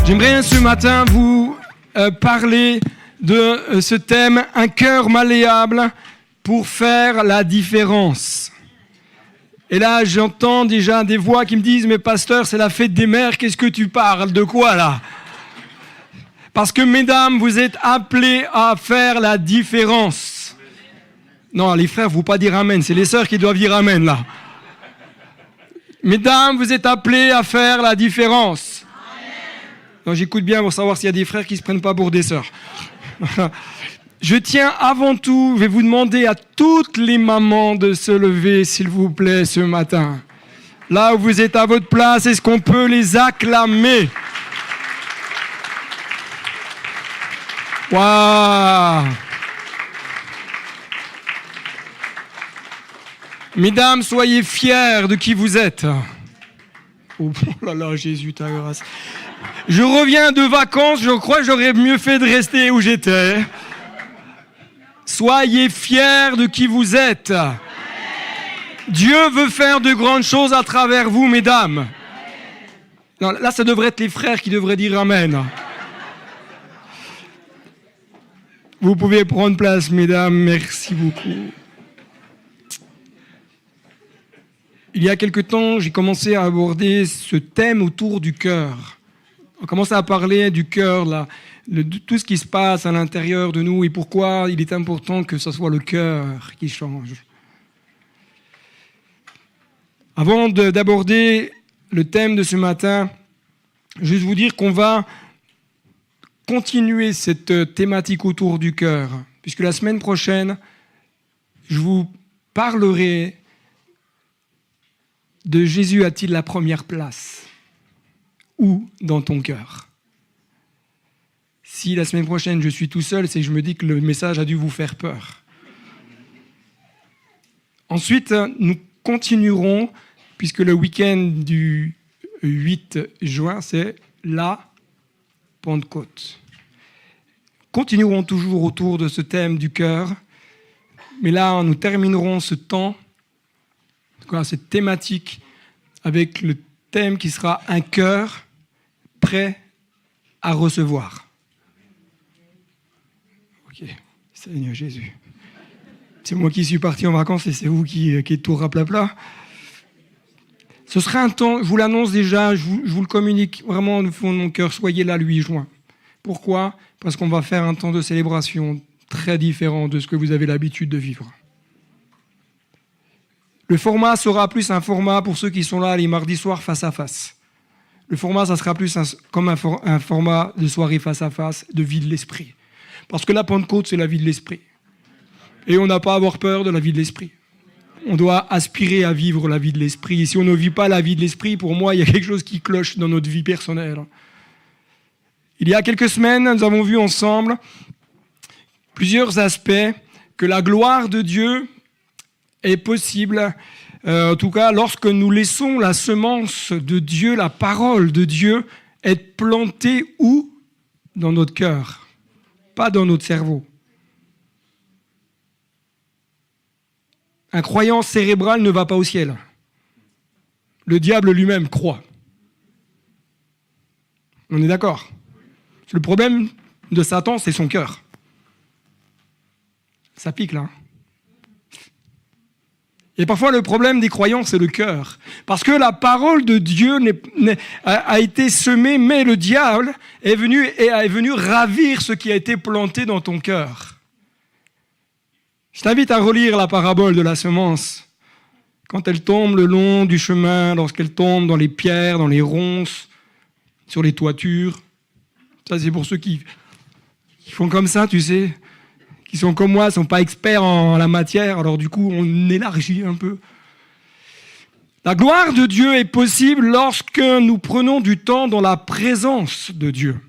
J'aimerais ce matin vous parler de ce thème « Un cœur malléable pour faire la différence ». Et là, j'entends déjà des voix qui me disent « Mais pasteur, c'est la fête des mères, qu'est-ce que tu parles? De quoi là ?» Parce que mesdames, vous êtes appelés à faire la différence. Non, les frères, vous ne pouvez pas dire amen, c'est les sœurs qui doivent dire amen là. Mesdames, vous êtes appelés à faire la différence. Non, j'écoute bien pour savoir s'il y a des frères qui ne se prennent pas pour des sœurs. Je tiens avant tout, je vais vous demander à toutes les mamans de se lever, s'il vous plaît, ce matin. Là où vous êtes à votre place, est-ce qu'on peut les acclamer? Waouh! Mesdames, soyez fiers de qui vous êtes. Oh là là, Jésus, ta grâce. Je reviens de vacances, je crois que j'aurais mieux fait de rester où j'étais. Soyez fiers de qui vous êtes. Amen. Dieu veut faire de grandes choses à travers vous, mesdames. Non, là, ça devrait être les frères qui devraient dire amen. Vous pouvez prendre place, mesdames, merci beaucoup. Il y a quelque temps, j'ai commencé à aborder ce thème autour du cœur. On commence à parler du cœur, là, de tout ce qui se passe à l'intérieur de nous et pourquoi il est important que ce soit le cœur qui change. Avant d'aborder le thème de ce matin, juste vous dire qu'on va continuer cette thématique autour du cœur, puisque la semaine prochaine, je vous parlerai de Jésus a-t-il la première place? Ou dans ton cœur. Si la semaine prochaine je suis tout seul, c'est que je me dis que le message a dû vous faire peur. Ensuite, nous continuerons, puisque le week-end du 8 juin, c'est la Pentecôte. Continuerons toujours autour de ce thème du cœur, mais là, nous terminerons ce temps, cette thématique, avec le thème qui sera un cœur prêt à recevoir. Ok, Seigneur Jésus. C'est moi qui suis parti en vacances et c'est vous qui êtes tout raplapla. Ce sera un temps, je vous l'annonce déjà, je vous le communique vraiment au fond de mon cœur, soyez là le 8 juin. Pourquoi? Parce qu'on va faire un temps de célébration très différent de ce que vous avez l'habitude de vivre. Le format sera plus un format pour ceux qui sont là les mardis soirs face à face. Le format, ça sera plus comme un format de soirée face à face, de vie de l'esprit. Parce que la Pentecôte, c'est la vie de l'esprit. Et on n'a pas à avoir peur de la vie de l'esprit. On doit aspirer à vivre la vie de l'esprit. Et si on ne vit pas la vie de l'esprit, pour moi, il y a quelque chose qui cloche dans notre vie personnelle. Il y a quelques semaines, nous avons vu ensemble plusieurs aspects que la gloire de Dieu est possible, en tout cas lorsque nous laissons la semence de Dieu, la parole de Dieu, être plantée où? Dans notre cœur, pas dans notre cerveau. Un croyant cérébral ne va pas au ciel. Le diable lui-même croit. On est d'accord? Le problème de Satan, c'est son cœur. Ça pique là. Et parfois, le problème des croyants, c'est le cœur. Parce que la parole de Dieu a été semée, mais le diable est venu ravir ce qui a été planté dans ton cœur. Je t'invite à relire la parabole de la semence. Quand elle tombe le long du chemin, lorsqu'elle tombe dans les pierres, dans les ronces, sur les toitures. Ça, c'est pour ceux qui font comme ça, tu sais. Qui sont comme moi, ne sont pas experts en la matière, alors du coup, on élargit un peu. La gloire de Dieu est possible lorsque nous prenons du temps dans la présence de Dieu.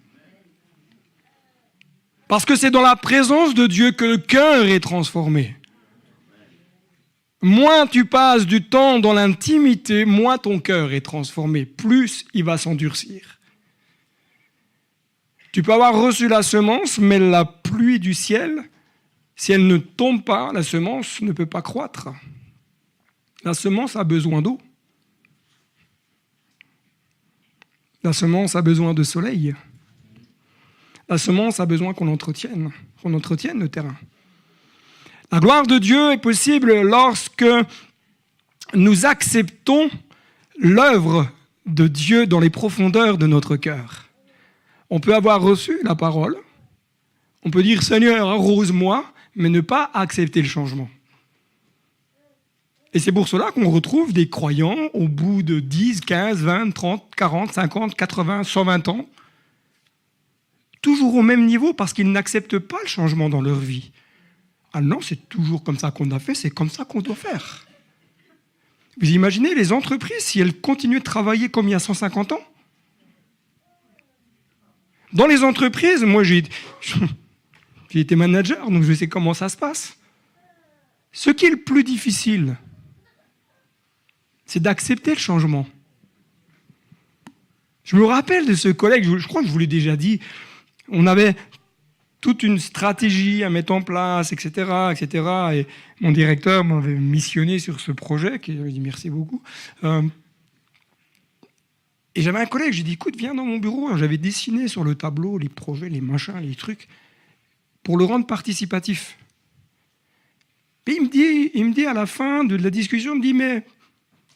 Parce que c'est dans la présence de Dieu que le cœur est transformé. Moins tu passes du temps dans l'intimité, moins ton cœur est transformé, plus il va s'endurcir. Tu peux avoir reçu la semence, mais la pluie du ciel, si elle ne tombe pas, la semence ne peut pas croître. La semence a besoin d'eau. La semence a besoin de soleil. La semence a besoin qu'on entretienne le terrain. La gloire de Dieu est possible lorsque nous acceptons l'œuvre de Dieu dans les profondeurs de notre cœur. On peut avoir reçu la parole, on peut dire « Seigneur, arrose-moi », mais ne pas accepter le changement. Et c'est pour cela qu'on retrouve des croyants au bout de 10, 15, 20, 30, 40, 50, 80, 120 ans, toujours au même niveau parce qu'ils n'acceptent pas le changement dans leur vie. Ah non, c'est toujours comme ça qu'on a fait, c'est comme ça qu'on doit faire. Vous imaginez les entreprises si elles continuaient de travailler comme il y a 150 ans? Dans les entreprises, moi j'ai été manager, donc je sais comment ça se passe. Ce qui est le plus difficile, c'est d'accepter le changement. Je me rappelle de ce collègue, je crois que je vous l'ai déjà dit, on avait toute une stratégie à mettre en place, etc., etc. Et mon directeur m'avait missionné sur ce projet, qui m'a dit merci beaucoup. Et j'avais un collègue, j'ai dit, écoute, viens dans mon bureau. J'avais dessiné sur le tableau les projets, les machins, les trucs, pour le rendre participatif. Et il me dit à la fin de la discussion, il me dit, mais...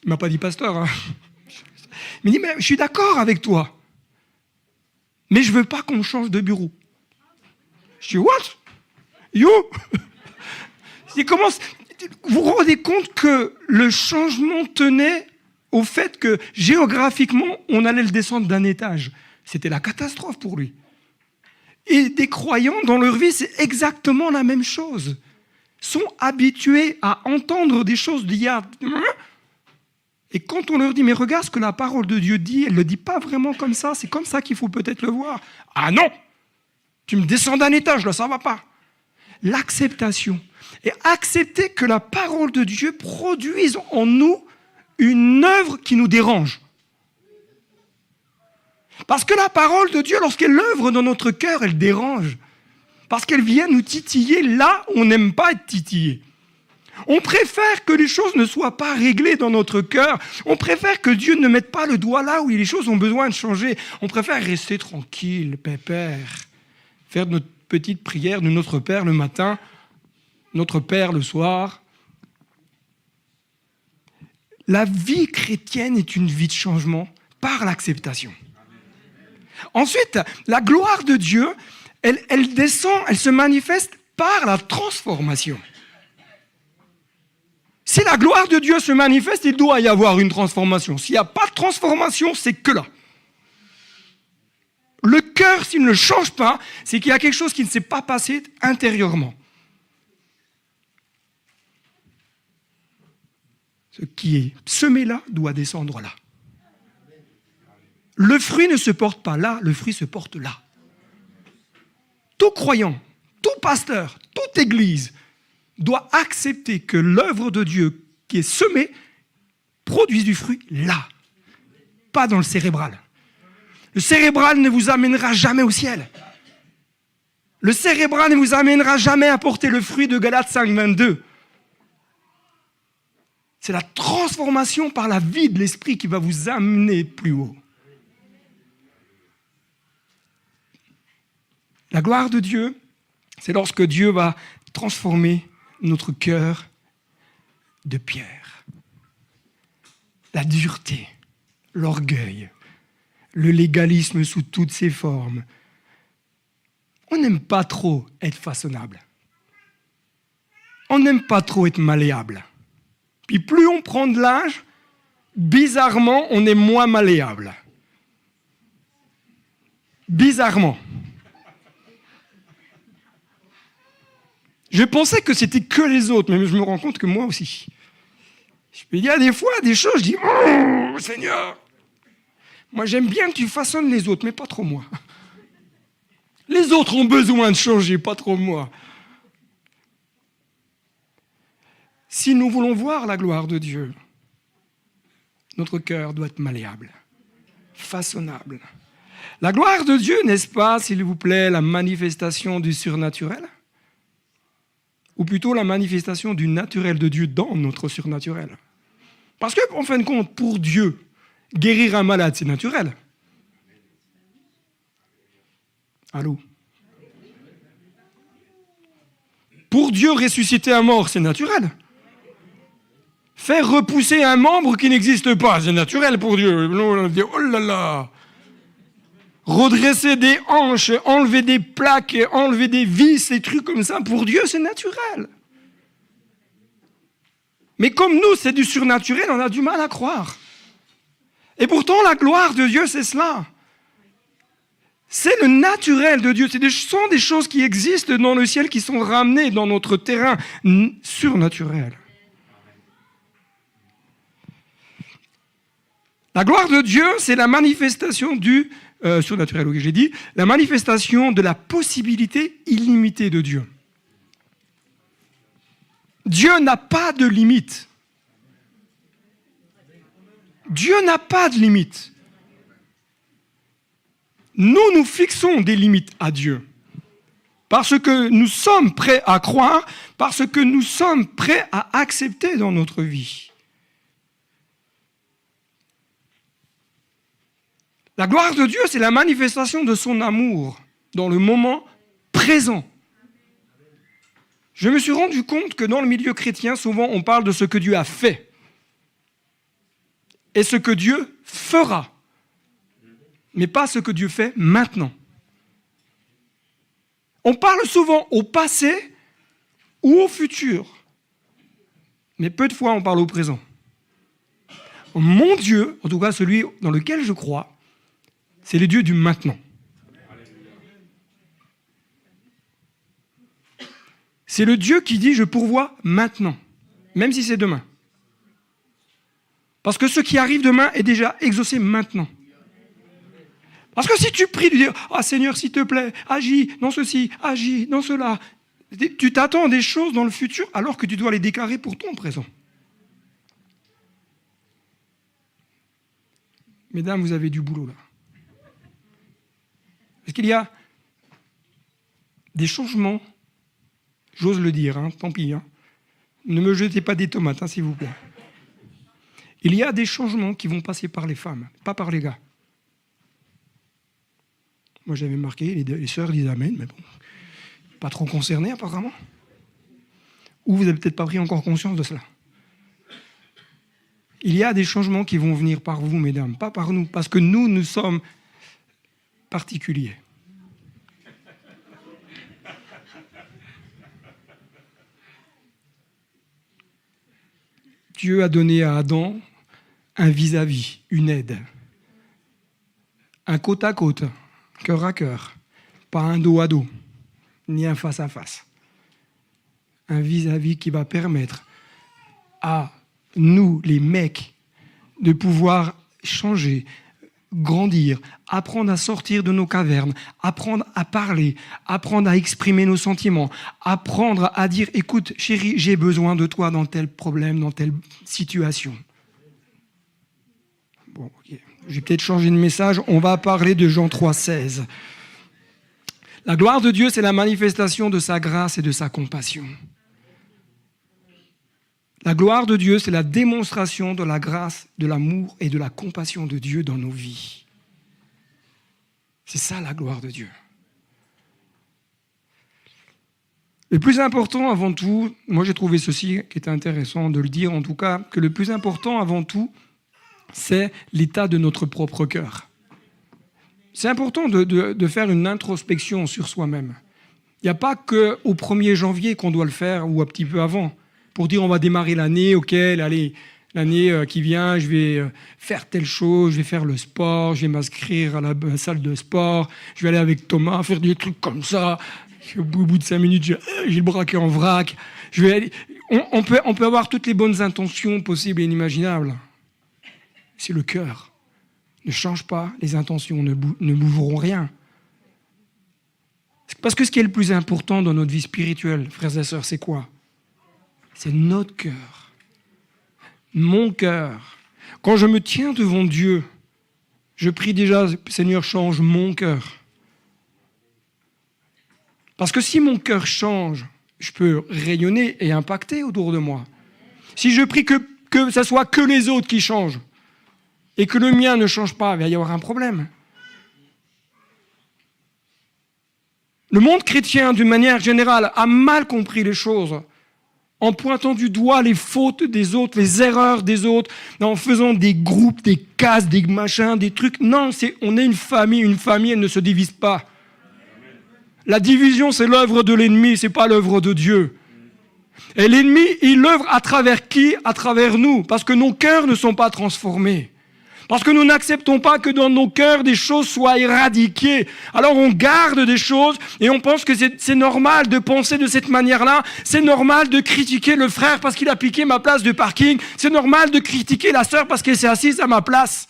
Il ne m'a pas dit pasteur, hein. Il me dit, mais je suis d'accord avec toi, mais je ne veux pas qu'on change de bureau. Je dis, what? You? Je dis, vous vous rendez compte que le changement tenait au fait que géographiquement, on allait le descendre d'un étage. C'était la catastrophe pour lui. Et des croyants, dans leur vie, c'est exactement la même chose. Sont habitués à entendre des choses d'il y a... Et quand on leur dit, mais regarde ce que la parole de Dieu dit, elle ne le dit pas vraiment comme ça, c'est comme ça qu'il faut peut-être le voir. Ah non, tu me descends d'un étage, là, ça ne va pas. L'acceptation. Et accepter que la parole de Dieu produise en nous une œuvre qui nous dérange. Parce que la parole de Dieu, lorsqu'elle œuvre dans notre cœur, elle dérange. Parce qu'elle vient nous titiller là où on n'aime pas être titillé. On préfère que les choses ne soient pas réglées dans notre cœur. On préfère que Dieu ne mette pas le doigt là où les choses ont besoin de changer. On préfère rester tranquille, pépère, faire notre petite prière de notre Père le matin, notre Père le soir. La vie chrétienne est une vie de changement par l'acceptation. Ensuite, la gloire de Dieu, elle descend, elle se manifeste par la transformation. Si la gloire de Dieu se manifeste, il doit y avoir une transformation. S'il n'y a pas de transformation, c'est que là. Le cœur, s'il ne change pas, c'est qu'il y a quelque chose qui ne s'est pas passé intérieurement. Ce qui est semé là doit descendre là. Le fruit ne se porte pas là, le fruit se porte là. Tout croyant, tout pasteur, toute église doit accepter que l'œuvre de Dieu qui est semée produise du fruit là, pas dans le cérébral. Le cérébral ne vous amènera jamais au ciel. Le cérébral ne vous amènera jamais à porter le fruit de Galates 5, 22. C'est la transformation par la vie de l'esprit qui va vous amener plus haut. La gloire de Dieu, c'est lorsque Dieu va transformer notre cœur de pierre. La dureté, l'orgueil, le légalisme sous toutes ses formes. On n'aime pas trop être façonnable. On n'aime pas trop être malléable. Puis plus on prend de l'âge, bizarrement, on est moins malléable. Bizarrement. Je pensais que c'était que les autres, mais je me rends compte que moi aussi. Il y a des fois des choses, je dis « Oh, Seigneur, moi j'aime bien que tu façonnes les autres, mais pas trop moi. Les autres ont besoin de changer, pas trop moi. » Si nous voulons voir la gloire de Dieu, notre cœur doit être malléable, façonnable. La gloire de Dieu, n'est-ce pas, s'il vous plaît, la manifestation du surnaturel ? Ou plutôt la manifestation du naturel de Dieu dans notre surnaturel. Parce que, en fin de compte, pour Dieu, guérir un malade, c'est naturel. Allô ? Pour Dieu, ressusciter un mort, c'est naturel. Faire repousser un membre qui n'existe pas, c'est naturel pour Dieu. On dit, oh là là. Redresser des hanches, enlever des plaques, enlever des vis, des trucs comme ça, pour Dieu, c'est naturel. Mais comme nous, c'est du surnaturel, on a du mal à croire. Et pourtant, la gloire de Dieu, c'est cela. C'est le naturel de Dieu. Ce sont des choses qui existent dans le ciel, qui sont ramenées dans notre terrain surnaturel. La gloire de Dieu, c'est la manifestation du surnaturel, oui, j'ai dit, la manifestation de la possibilité illimitée de Dieu. Dieu n'a pas de limite. Dieu n'a pas de limite. Nous fixons des limites à Dieu. Parce que nous sommes prêts à croire, parce que nous sommes prêts à accepter dans notre vie. La gloire de Dieu, c'est la manifestation de son amour dans le moment présent. Je me suis rendu compte que dans le milieu chrétien, souvent on parle de ce que Dieu a fait et ce que Dieu fera, mais pas ce que Dieu fait maintenant. On parle souvent au passé ou au futur, mais peu de fois on parle au présent. Mon Dieu, en tout cas celui dans lequel je crois, c'est le Dieu du maintenant. C'est le Dieu qui dit « je pourvois maintenant », même si c'est demain. Parce que ce qui arrive demain est déjà exaucé maintenant. Parce que si tu pries de dire « ah Seigneur, s'il te plaît, agis dans ceci, agis dans cela », tu t'attends à des choses dans le futur alors que tu dois les déclarer pour ton présent. Mesdames, vous avez du boulot là. Parce qu'il y a des changements, j'ose le dire, tant pis. Ne me jetez pas des tomates, s'il vous plaît. Il y a des changements qui vont passer par les femmes, pas par les gars. Moi, j'avais marqué, les sœurs disent Amen, mais bon, pas trop concernés apparemment. Ou vous n'avez peut-être pas pris encore conscience de cela. Il y a des changements qui vont venir par vous, mesdames, pas par nous, parce que nous sommes particulier. Dieu a donné à Adam un vis-à-vis, une aide, un côte à côte, cœur à cœur, pas un dos à dos, ni un face à face. Un vis-à-vis qui va permettre à nous, les mecs, de pouvoir changer, grandir, apprendre à sortir de nos cavernes, apprendre à parler, apprendre à exprimer nos sentiments, apprendre à dire « écoute, chérie, j'ai besoin de toi dans tel problème, dans telle situation ». Bon, okay. Je vais peut-être changer de message, on va parler de Jean 3,16. La gloire de Dieu, c'est la manifestation de sa grâce et de sa compassion. La gloire de Dieu, c'est la démonstration de la grâce, de l'amour et de la compassion de Dieu dans nos vies. C'est ça la gloire de Dieu. Le plus important avant tout, moi j'ai trouvé ceci qui était intéressant de le dire en tout cas, que le plus important avant tout, c'est l'état de notre propre cœur. C'est important de faire une introspection sur soi-même. Il n'y a pas qu'au 1er janvier qu'on doit le faire ou un petit peu avant. Pour dire on va démarrer l'année, ok, allez, l'année qui vient, je vais faire telle chose, je vais faire le sport, je vais m'inscrire à la salle de sport, je vais aller avec Thomas faire des trucs comme ça. Au bout de 5 minutes, j'ai le bras qui est en vrac. On peut avoir toutes les bonnes intentions possibles et inimaginables. Si le cœur ne change pas, les intentions ne bougeront rien. Parce que ce qui est le plus important dans notre vie spirituelle, frères et sœurs, c'est quoi ? C'est notre cœur, mon cœur. Quand je me tiens devant Dieu, je prie déjà, Seigneur, change mon cœur. Parce que si mon cœur change, je peux rayonner et impacter autour de moi. Si je prie que ce soit que les autres qui changent et que le mien ne change pas, il va y avoir un problème. Le monde chrétien, d'une manière générale, a mal compris les choses en pointant du doigt les fautes des autres, les erreurs des autres, en faisant des groupes, des cases, des machins, des trucs. Non, on est une famille, elle ne se divise pas. La division, c'est l'œuvre de l'ennemi, c'est pas l'œuvre de Dieu. Et l'ennemi, il œuvre à travers qui? À travers nous, parce que nos cœurs ne sont pas transformés. Parce que nous n'acceptons pas que dans nos cœurs, des choses soient éradiquées. Alors on garde des choses et on pense que c'est normal de penser de cette manière-là. C'est normal de critiquer le frère parce qu'il a piqué ma place de parking. C'est normal de critiquer la sœur parce qu'elle s'est assise à ma place.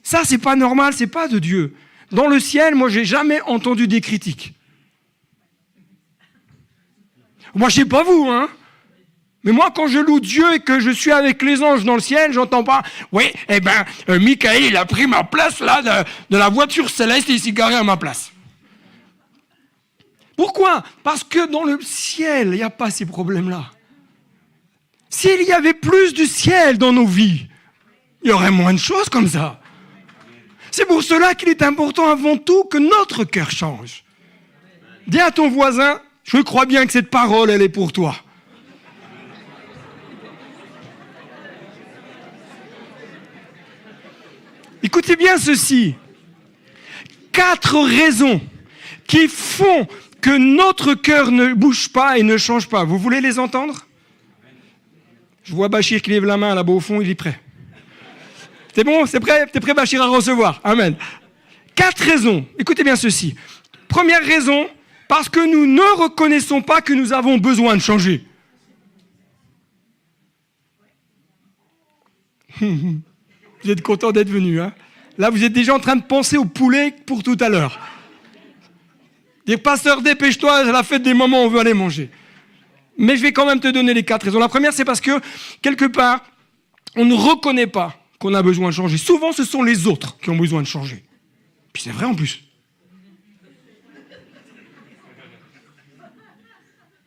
Ça, c'est pas normal, c'est pas de Dieu. Dans le ciel, moi, j'ai jamais entendu des critiques. Moi, je sais pas vous, hein. Mais moi, quand je loue Dieu et que je suis avec les anges dans le ciel, j'entends pas « Oui, Michael, il a pris ma place là de la voiture céleste et il s'est garé à ma place. » Pourquoi? Parce que dans le ciel, il n'y a pas ces problèmes-là. S'il y avait plus du ciel dans nos vies, il y aurait moins de choses comme ça. C'est pour cela qu'il est important avant tout que notre cœur change. Dis à ton voisin, je crois bien que cette parole, elle est pour toi. Écoutez bien ceci. 4 raisons qui font que notre cœur ne bouge pas et ne change pas. Vous voulez les entendre? Je vois Bachir qui lève la main là-bas au fond, il est prêt. C'est bon? C'est prêt? T'es prêt, Bachir, à recevoir? Amen. 4 raisons. Écoutez bien ceci. Première raison, parce que nous ne reconnaissons pas que nous avons besoin de changer. Vous êtes content d'être venu, hein? Là, vous êtes déjà en train de penser au poulet pour tout à l'heure. Dire, pasteur, dépêche-toi, c'est la fête des moments où on veut aller manger. Mais je vais quand même te donner les 4 raisons. La première, c'est parce que, quelque part, on ne reconnaît pas qu'on a besoin de changer. Souvent, ce sont les autres qui ont besoin de changer. Puis c'est vrai en plus.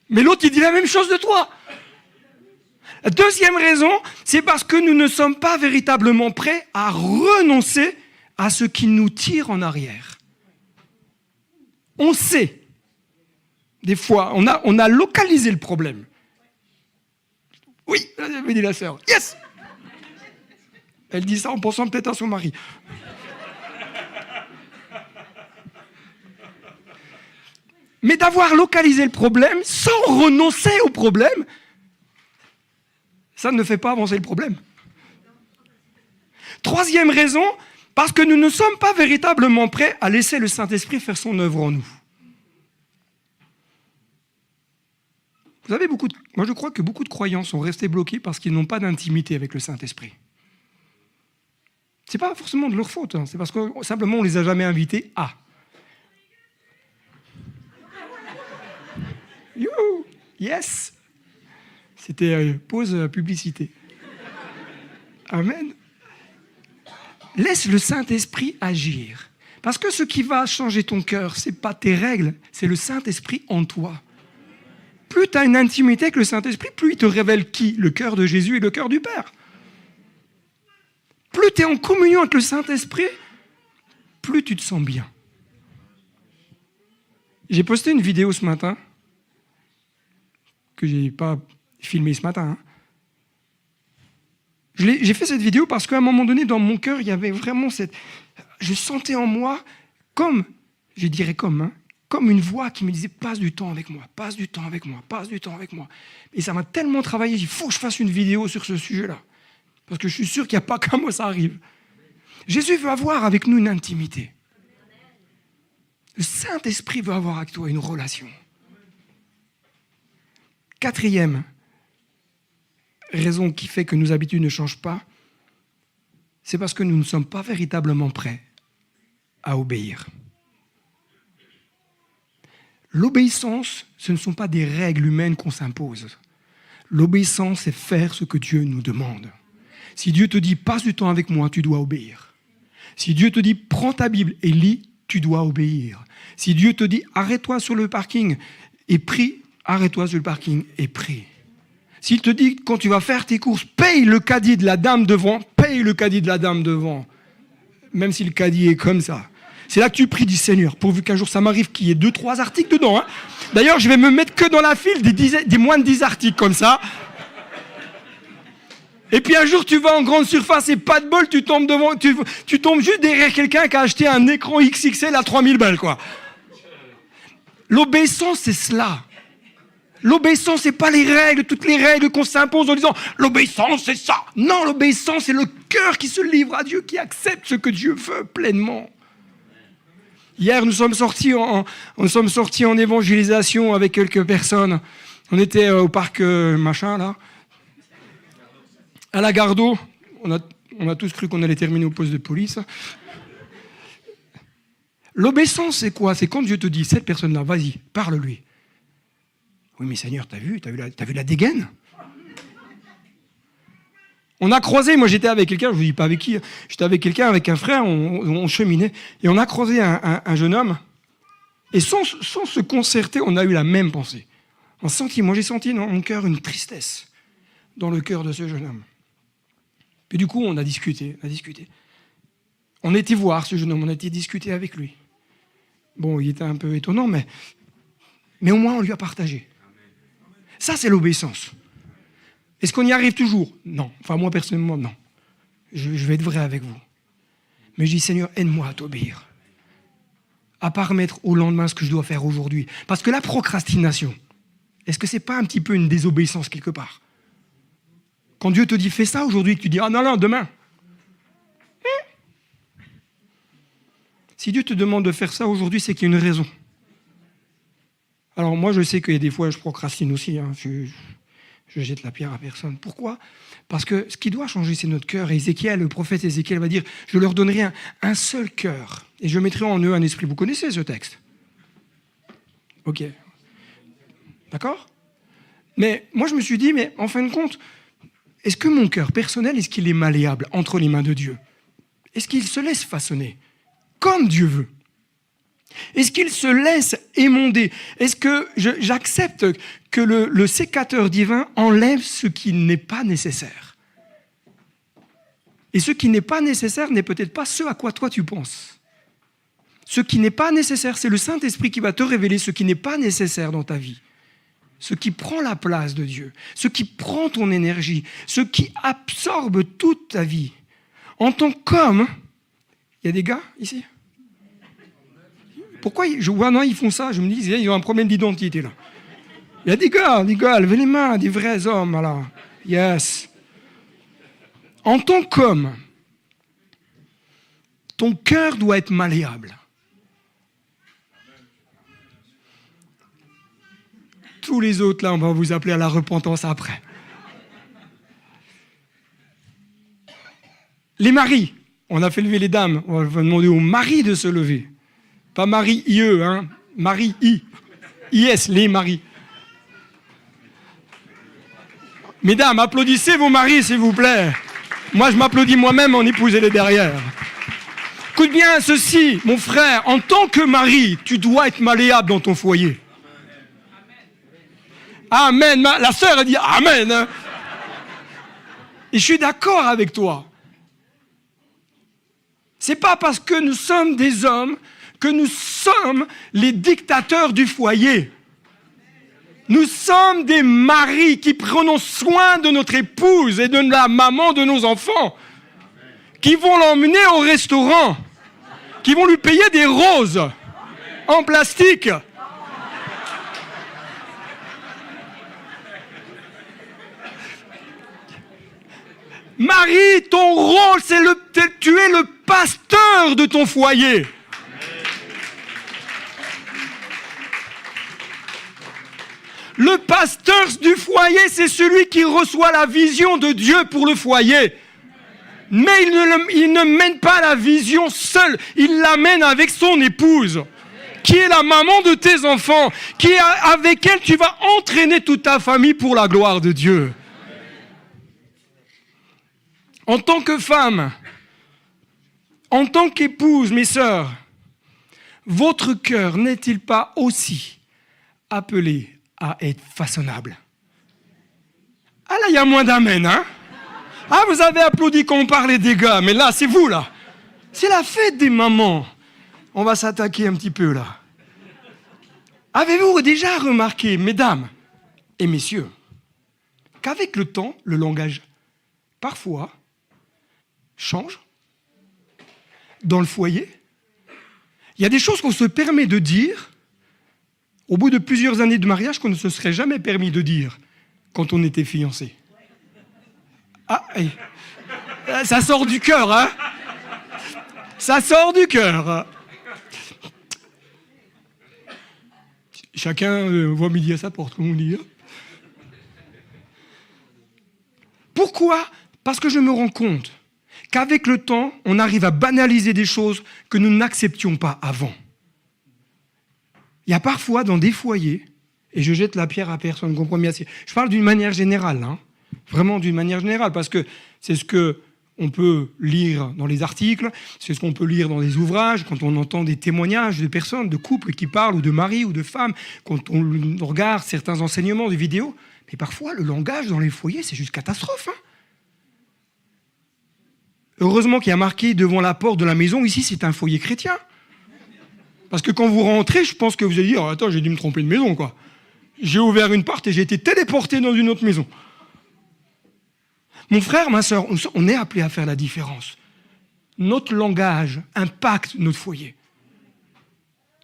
Mais l'autre, il dit la même chose de toi. La deuxième raison, c'est parce que nous ne sommes pas véritablement prêts à renoncer à ce qui nous tire en arrière. On sait, des fois, on a localisé le problème. Oui, me dit la sœur. Yes! Elle dit ça en pensant peut-être à son mari. Mais d'avoir localisé le problème sans renoncer au problème, ça ne fait pas avancer le problème. Troisième raison, parce que nous ne sommes pas véritablement prêts à laisser le Saint-Esprit faire son œuvre en nous. Vous savez, moi je crois que beaucoup de croyants sont restés bloqués parce qu'ils n'ont pas d'intimité avec le Saint-Esprit. Ce n'est pas forcément de leur faute, hein. C'est parce que simplement on ne les a jamais invités à. Youhou! Yes! C'était pause publicité. Amen. Laisse le Saint-Esprit agir. Parce que ce qui va changer ton cœur, ce n'est pas tes règles, c'est le Saint-Esprit en toi. Plus tu as une intimité avec le Saint-Esprit, plus il te révèle qui? Le cœur de Jésus et le cœur du Père. Plus tu es en communion avec le Saint-Esprit, plus tu te sens bien. J'ai posté une vidéo ce matin, que je n'ai pas filmée ce matin. J'ai fait cette vidéo parce qu'à un moment donné, dans mon cœur, il y avait vraiment je sentais en moi comme une voix qui me disait « passe du temps avec moi, passe du temps avec moi, passe du temps avec moi ». Et ça m'a tellement travaillé, il faut que je fasse une vidéo sur ce sujet-là. Parce que je suis sûr qu'il n'y a pas qu'à moi ça arrive. Jésus veut avoir avec nous une intimité. Le Saint-Esprit veut avoir avec toi une relation. 4e raison qui fait que nos habitudes ne changent pas, c'est parce que nous ne sommes pas véritablement prêts à obéir. L'obéissance, ce ne sont pas des règles humaines qu'on s'impose. L'obéissance, c'est faire ce que Dieu nous demande. Si Dieu te dit « passe du temps avec moi », tu dois obéir. Si Dieu te dit « prends ta Bible et lis », tu dois obéir. Si Dieu te dit « arrête-toi sur le parking et prie », arrête-toi sur le parking et prie. S'il te dit, quand tu vas faire tes courses, paye le caddie de la dame devant, paye le caddie de la dame devant. Même si le caddie est comme ça. C'est là que tu pries, dis Seigneur, pourvu qu'un jour ça m'arrive qu'il y ait 2-3 articles dedans. Hein. D'ailleurs, je vais me mettre que dans la file des moins de 10 articles comme ça. Et puis un jour, tu vas en grande surface et pas de bol, tu tombes juste derrière quelqu'un qui a acheté un écran XXL à 3000 balles, quoi. L'obéissance, c'est cela. L'obéissance, c'est pas les règles, toutes les règles qu'on s'impose en disant « l'obéissance, c'est ça ». Non, l'obéissance, c'est le cœur qui se livre à Dieu, qui accepte ce que Dieu veut pleinement. Hier, nous sommes sortis en évangélisation avec quelques personnes. On était au parc machin, là. À la Gardeau, on a tous cru qu'on allait terminer au poste de police. L'obéissance, c'est quoi? C'est quand Dieu te dit, cette personne-là, vas-y, parle-lui. Oui, mais Seigneur, t'as vu la dégaine? On a croisé, moi j'étais avec quelqu'un, je ne vous dis pas avec qui, j'étais avec quelqu'un, avec un frère, on cheminait, et on a croisé un jeune homme, et sans se concerter, on a eu la même pensée. Moi j'ai senti dans mon cœur une tristesse, dans le cœur de ce jeune homme. Puis du coup, on a discuté. On était voir ce jeune homme, on a été discuter avec lui. Bon, il était un peu étonnant, mais au moins on lui a partagé. Ça, c'est l'obéissance. Est-ce qu'on y arrive toujours? Non. Enfin, moi, personnellement, non. Je vais être vrai avec vous. Mais je dis, Seigneur, aide-moi à t'obéir. À pas remettre au lendemain ce que je dois faire aujourd'hui. Parce que la procrastination, est-ce que c'est pas un petit peu une désobéissance quelque part? Quand Dieu te dit, fais ça aujourd'hui, que tu dis, ah non, demain. Si Dieu te demande de faire ça aujourd'hui, c'est qu'il y a une raison. Alors moi, je sais qu'il y a des fois, je procrastine aussi. Hein. Je jette la pierre à personne. Pourquoi? Parce que ce qui doit changer, c'est notre cœur. Et Ézéchiel, le prophète Ézéchiel va dire, je leur donnerai un seul cœur. Et je mettrai en eux un esprit. Vous connaissez ce texte? Ok. D'accord? Mais moi, je me suis dit, mais en fin de compte, est-ce que mon cœur personnel, est-ce qu'il est malléable entre les mains de Dieu? Est-ce qu'il se laisse façonner comme Dieu veut? Est-ce qu'il se laisse émonder? Est-ce que j'accepte que le sécateur divin enlève ce qui n'est pas nécessaire? Et ce qui n'est pas nécessaire n'est peut-être pas ce à quoi toi tu penses. Ce qui n'est pas nécessaire, c'est le Saint-Esprit qui va te révéler ce qui n'est pas nécessaire dans ta vie. Ce qui prend la place de Dieu, ce qui prend ton énergie, ce qui absorbe toute ta vie. En tant qu'homme, il y a des gars ici? Pourquoi je vois, non, ils font ça? Je me dis, ils ont un problème d'identité là. Il y a des gars, levez les mains, des vrais hommes, là. Yes. En tant qu'homme, ton cœur doit être malléable. Tous les autres, là, on va vous appeler à la repentance après. Les maris, on a fait lever les dames, on va demander aux maris de se lever. Pas Marie IE, hein, Marie I. IS, les maris. Mesdames, applaudissez vos maris, s'il vous plaît. Moi, je m'applaudis moi-même, mon épouse, elle est derrière. Écoute bien ceci, mon frère, en tant que mari, tu dois être malléable dans ton foyer. Amen. La sœur a dit Amen. Et je suis d'accord avec toi. C'est pas parce que nous sommes des hommes que nous sommes les dictateurs du foyer. Nous sommes des maris qui prenons soin de notre épouse et de la maman de nos enfants, qui vont l'emmener au restaurant, qui vont lui payer des roses en plastique. Marie, ton rôle, c'est tu es le pasteur de ton foyer. Le pasteur du foyer, c'est celui qui reçoit la vision de Dieu pour le foyer. Mais il ne mène pas la vision seul, il l'amène avec son épouse, qui est la maman de tes enfants, avec elle tu vas entraîner toute ta famille pour la gloire de Dieu. En tant que femme, en tant qu'épouse, mes sœurs, votre cœur n'est-il pas aussi appelé à être façonnable? Ah là, il y a moins d'amen, hein? Ah, vous avez applaudi quand on parlait des gars, mais là, c'est vous, là. C'est la fête des mamans. On va s'attaquer un petit peu là. Avez-vous déjà remarqué, mesdames et messieurs, qu'avec le temps, le langage, parfois, change dans le foyer? Il y a des choses qu'on se permet de dire au bout de plusieurs années de mariage qu'on ne se serait jamais permis de dire quand on était fiancés. Ah, hey. Ça sort du cœur, hein? Ça sort du cœur. Chacun voit midi à sa porte, comme on dit. Pourquoi? Parce que je me rends compte qu'avec le temps, on arrive à banaliser des choses que nous n'acceptions pas avant. Il y a parfois dans des foyers, et je jette la pierre à personne, comprenez bien. Je parle d'une manière générale, hein, vraiment d'une manière générale, parce que c'est ce qu'on peut lire dans les articles, c'est ce qu'on peut lire dans les ouvrages, quand on entend des témoignages de personnes, de couples qui parlent, ou de maris ou de femmes, quand on regarde certains enseignements de vidéos. Mais parfois, le langage dans les foyers, c'est juste catastrophe. Hein. Heureusement qu'il y a marqué devant la porte de la maison, ici, c'est un foyer chrétien. Parce que quand vous rentrez, je pense que vous allez dire, attends, j'ai dû me tromper de maison, quoi. J'ai ouvert une porte et j'ai été téléporté dans une autre maison. Mon frère, ma soeur, on est appelé à faire la différence. Notre langage impacte notre foyer.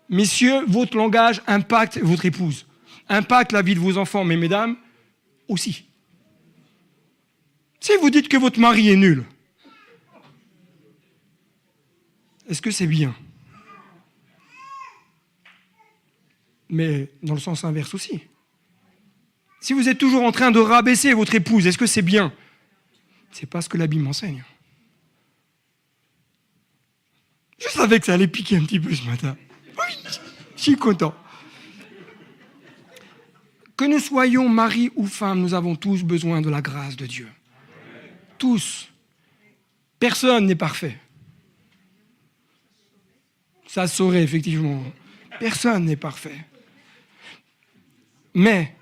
Messieurs, votre langage impacte votre épouse, impacte la vie de vos enfants, mais mesdames, aussi. Si vous dites que votre mari est nul, est-ce que c'est bien? Mais dans le sens inverse aussi. Si vous êtes toujours en train de rabaisser votre épouse, est-ce que c'est bien? C'est pas ce que la Bible m'enseigne. Je savais que ça allait piquer un petit peu ce matin. Oui, je suis content. Que nous soyons mari ou femme, nous avons tous besoin de la grâce de Dieu. Tous. Personne n'est parfait. Ça se saurait, effectivement. Personne n'est parfait. Mais,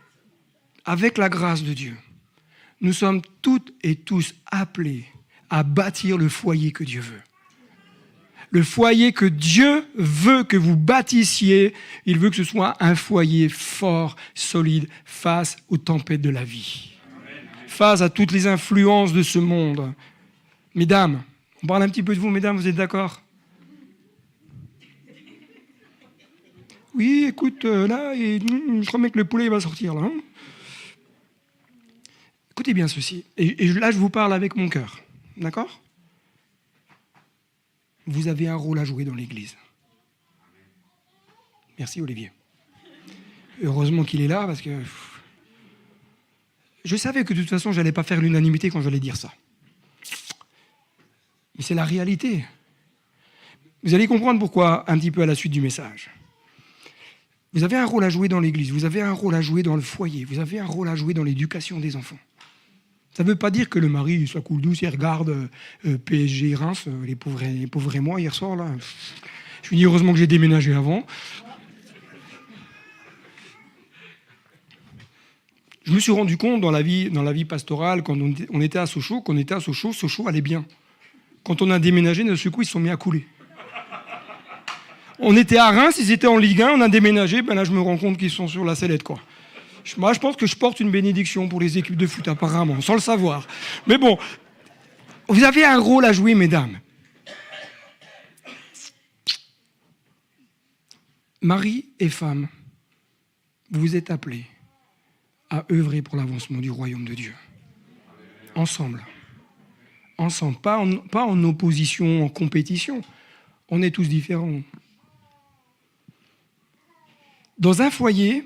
avec la grâce de Dieu, nous sommes toutes et tous appelés à bâtir le foyer que Dieu veut. Le foyer que Dieu veut que vous bâtissiez, il veut que ce soit un foyer fort, solide, face aux tempêtes de la vie. Face à toutes les influences de ce monde. Mesdames, on parle un petit peu de vous, mesdames, vous êtes d'accord? Oui, écoute, là, je crois que le poulet va sortir, là. Hein. Écoutez bien ceci. Et là, je vous parle avec mon cœur. D'accord? Vous avez un rôle à jouer dans l'Église. Merci, Olivier. Heureusement qu'il est là, parce que je savais que de toute façon, je n'allais pas faire l'unanimité quand j'allais dire ça. Mais c'est la réalité. Vous allez comprendre pourquoi un petit peu à la suite du message. Vous avez un rôle à jouer dans l'Église, vous avez un rôle à jouer dans le foyer, vous avez un rôle à jouer dans l'éducation des enfants. Ça ne veut pas dire que le mari soit cool douce, il regarde PSG Reims, les pauvres et moi hier soir. Là. Je lui dis heureusement que j'ai déménagé avant. Je me suis rendu compte dans la vie pastorale, quand on était à Sochaux, Sochaux allait bien. Quand on a déménagé, d'un seul coup, ils se sont mis à couler. On était à Reims, ils étaient en Ligue 1, on a déménagé, ben là je me rends compte qu'ils sont sur la sellette, quoi. Moi je pense que je porte une bénédiction pour les équipes de foot, apparemment, sans le savoir. Mais bon, vous avez un rôle à jouer, mesdames. Mari et femme, vous êtes appelés à œuvrer pour l'avancement du royaume de Dieu. Ensemble. Ensemble, pas en opposition, en compétition. On est tous différents. Dans un foyer,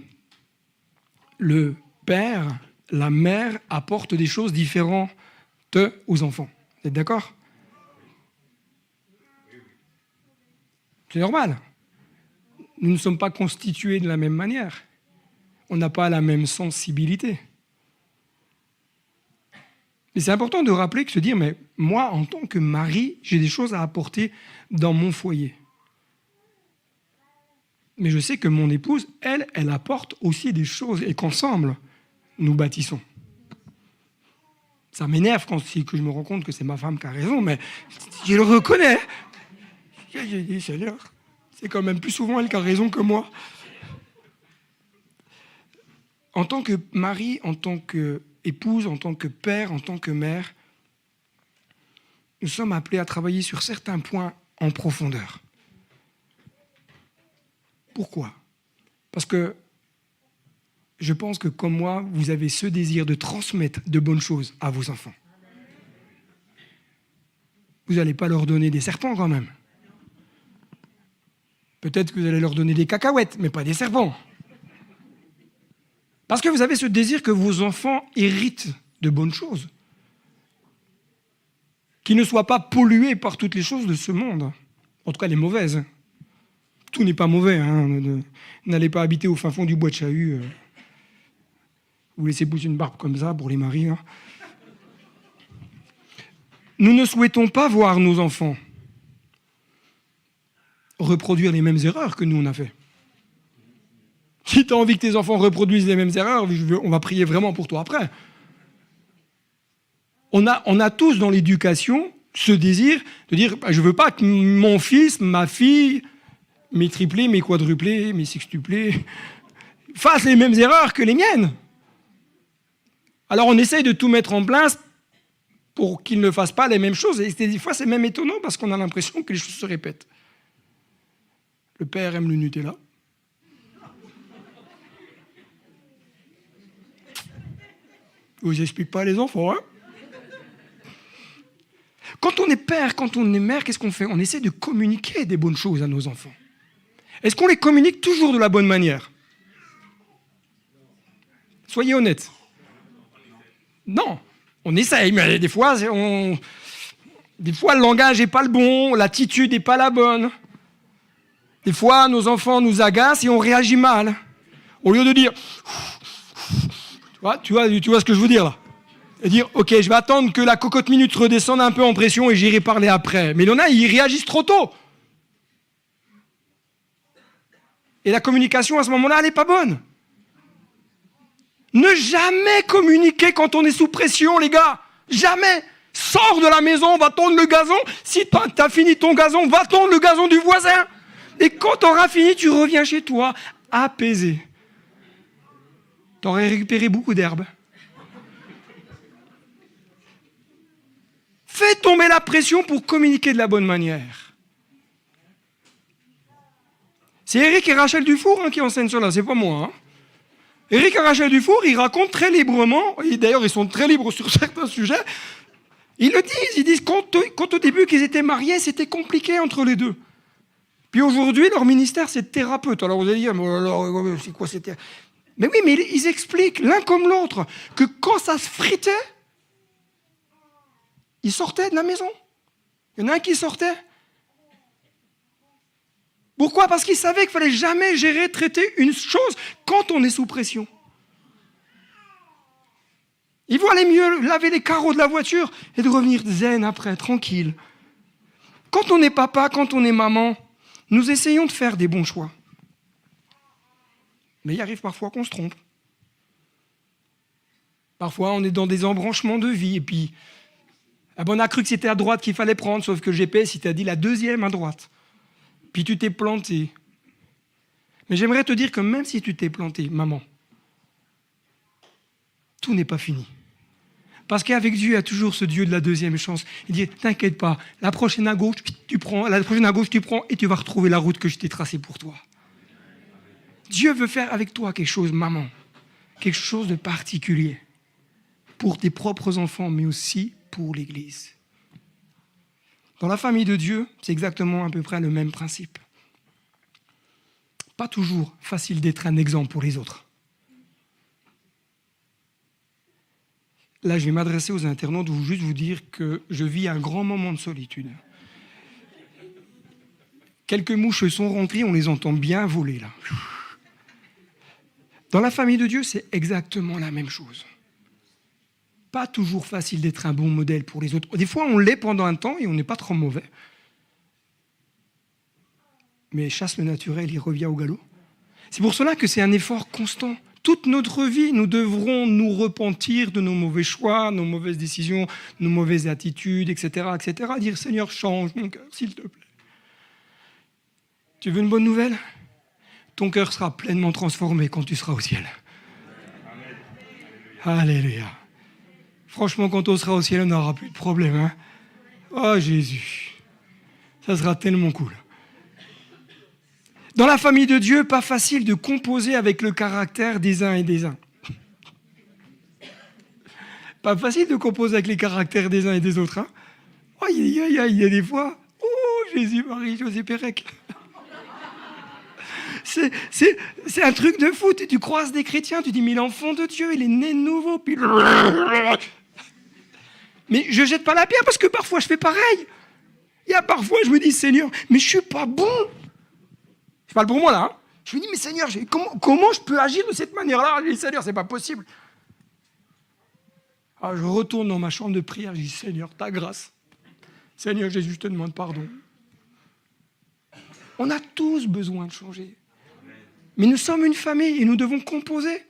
le père, la mère apportent des choses différentes aux enfants. Vous êtes d'accord? C'est normal. Nous ne sommes pas constitués de la même manière. On n'a pas la même sensibilité. Mais c'est important de rappeler, de se dire, mais moi, en tant que mari, j'ai des choses à apporter dans mon foyer. Mais je sais que mon épouse, elle apporte aussi des choses et qu'ensemble, nous bâtissons. Ça m'énerve quand que je me rends compte que c'est ma femme qui a raison, mais je le reconnais. J'ai dit, Seigneur, C'est quand même plus souvent elle qui a raison que moi. En tant que mari, en tant qu'épouse, en tant que père, en tant que mère, nous sommes appelés à travailler sur certains points en profondeur. Pourquoi ? Parce que je pense que, comme moi, vous avez ce désir de transmettre de bonnes choses à vos enfants. Vous n'allez pas leur donner des serpents quand même. Peut-être que vous allez leur donner des cacahuètes, mais pas des serpents. Parce que vous avez ce désir que vos enfants héritent de bonnes choses. Qu'ils ne soient pas pollués par toutes les choses de ce monde. En tout cas, les mauvaises. Tout n'est pas mauvais. N'allez pas habiter au fin fond du bois de Chahut. Vous laissez pousser une barbe comme ça pour les maris. Nous ne souhaitons pas voir nos enfants reproduire les mêmes erreurs que nous on a fait. Si tu as envie que tes enfants reproduisent les mêmes erreurs, on va prier vraiment pour toi après. On a tous dans l'éducation ce désir de dire je ne veux pas que mon fils, ma fille, mes triplés, mes quadruplés, mes sextuplés fassent les mêmes erreurs que les miennes. Alors on essaye de tout mettre en place pour qu'ils ne fassent pas les mêmes choses. Et des fois c'est même étonnant parce qu'on a l'impression que les choses se répètent. Le père aime le Nutella. Je vous explique pas les enfants, hein. Quand on est père, quand on est mère, qu'est-ce qu'on fait ? On essaie de communiquer des bonnes choses à nos enfants. Est-ce qu'on les communique toujours de la bonne manière ? Soyez honnêtes. Non, on essaye, mais des fois, le langage n'est pas le bon, l'attitude n'est pas la bonne. Des fois, nos enfants nous agacent et on réagit mal. Au lieu de dire... Tu vois ce que je veux dire là ? Et dire, ok, je vais attendre que la cocotte minute redescende un peu en pression et j'irai parler après. Mais il y en a, ils réagissent trop tôt. Et la communication à ce moment-là, elle n'est pas bonne. Ne jamais communiquer quand on est sous pression, les gars. Jamais. Sors de la maison, va tondre le gazon. Si tu as fini ton gazon, va tondre le gazon du voisin. Et quand tu auras fini, tu reviens chez toi, apaisé. Tu aurais récupéré beaucoup d'herbe. Fais tomber la pression pour communiquer de la bonne manière. C'est Éric et Rachel Dufour qui enseignent cela, c'est pas moi. Éric et Rachel Dufour, ils racontent très librement, et d'ailleurs ils sont très libres sur certains sujets, ils le disent, quand au début qu'ils étaient mariés, c'était compliqué entre les deux. Puis aujourd'hui, leur ministère, c'est thérapeute. Alors vous allez dire, c'est quoi c'était ? Mais oui, mais ils expliquent, l'un comme l'autre, que quand ça se fritait, ils sortaient de la maison. Il y en a un qui sortait. Pourquoi ? Parce qu'ils savaient qu'il ne fallait jamais traiter une chose quand on est sous pression. Il vaut aller mieux laver les carreaux de la voiture et de revenir zen après, tranquille. Quand on est papa, quand on est maman, nous essayons de faire des bons choix. Mais il arrive parfois qu'on se trompe. Parfois, on est dans des embranchements de vie et puis... on a cru que c'était à droite qu'il fallait prendre, sauf que le GPS, il t'a dit la deuxième à droite. Puis tu t'es planté. Mais j'aimerais te dire que même si tu t'es planté, maman, tout n'est pas fini. Parce qu'avec Dieu, il y a toujours ce Dieu de la deuxième chance. Il dit, t'inquiète pas, la prochaine à gauche, tu prends et tu vas retrouver la route que je t'ai tracée pour toi. Dieu veut faire avec toi quelque chose, maman, quelque chose de particulier pour tes propres enfants, mais aussi pour l'Église. Dans la famille de Dieu, c'est exactement à peu près le même principe. Pas toujours facile d'être un exemple pour les autres. Là, je vais m'adresser aux internautes, juste vous dire que je vis un grand moment de solitude. Quelques mouches sont rentrées, on les entend bien voler là. Dans la famille de Dieu, c'est exactement la même chose. Pas toujours facile d'être un bon modèle pour les autres. Des fois, on l'est pendant un temps et on n'est pas trop mauvais. Mais chasse le naturel, il revient au galop. C'est pour cela que c'est un effort constant. Toute notre vie, nous devrons nous repentir de nos mauvais choix, nos mauvaises décisions, nos mauvaises attitudes, etc., etc. Dire, Seigneur, change mon cœur, s'il te plaît. Tu veux une bonne nouvelle? Ton cœur sera pleinement transformé quand tu seras au ciel. Alléluia. Franchement, quand on sera au ciel, on n'aura plus de problème. Hein? Oh Jésus, ça sera tellement cool. Dans la famille de Dieu, pas facile de composer avec le caractère des uns et des uns. Pas facile de composer avec les caractères des uns et des autres. Hein? Oh, il y a des fois. Oh, Jésus, Marie, José Pérec. C'est un truc de fou. Tu croises des chrétiens, tu dis, mais l'enfant de Dieu, il est né de nouveau. Puis... Mais je jette pas la pierre parce que parfois je fais pareil. Il y a parfois, je me dis, Seigneur, mais je suis pas bon. Je parle pour moi là. Hein. Je me dis, mais Seigneur, comment je peux agir de cette manière-là? Je dis, Seigneur, c'est pas possible. Alors, je retourne dans ma chambre de prière, je dis, Seigneur, ta grâce. Seigneur Jésus, je te demande pardon. On a tous besoin de changer. Mais nous sommes une famille et nous devons composer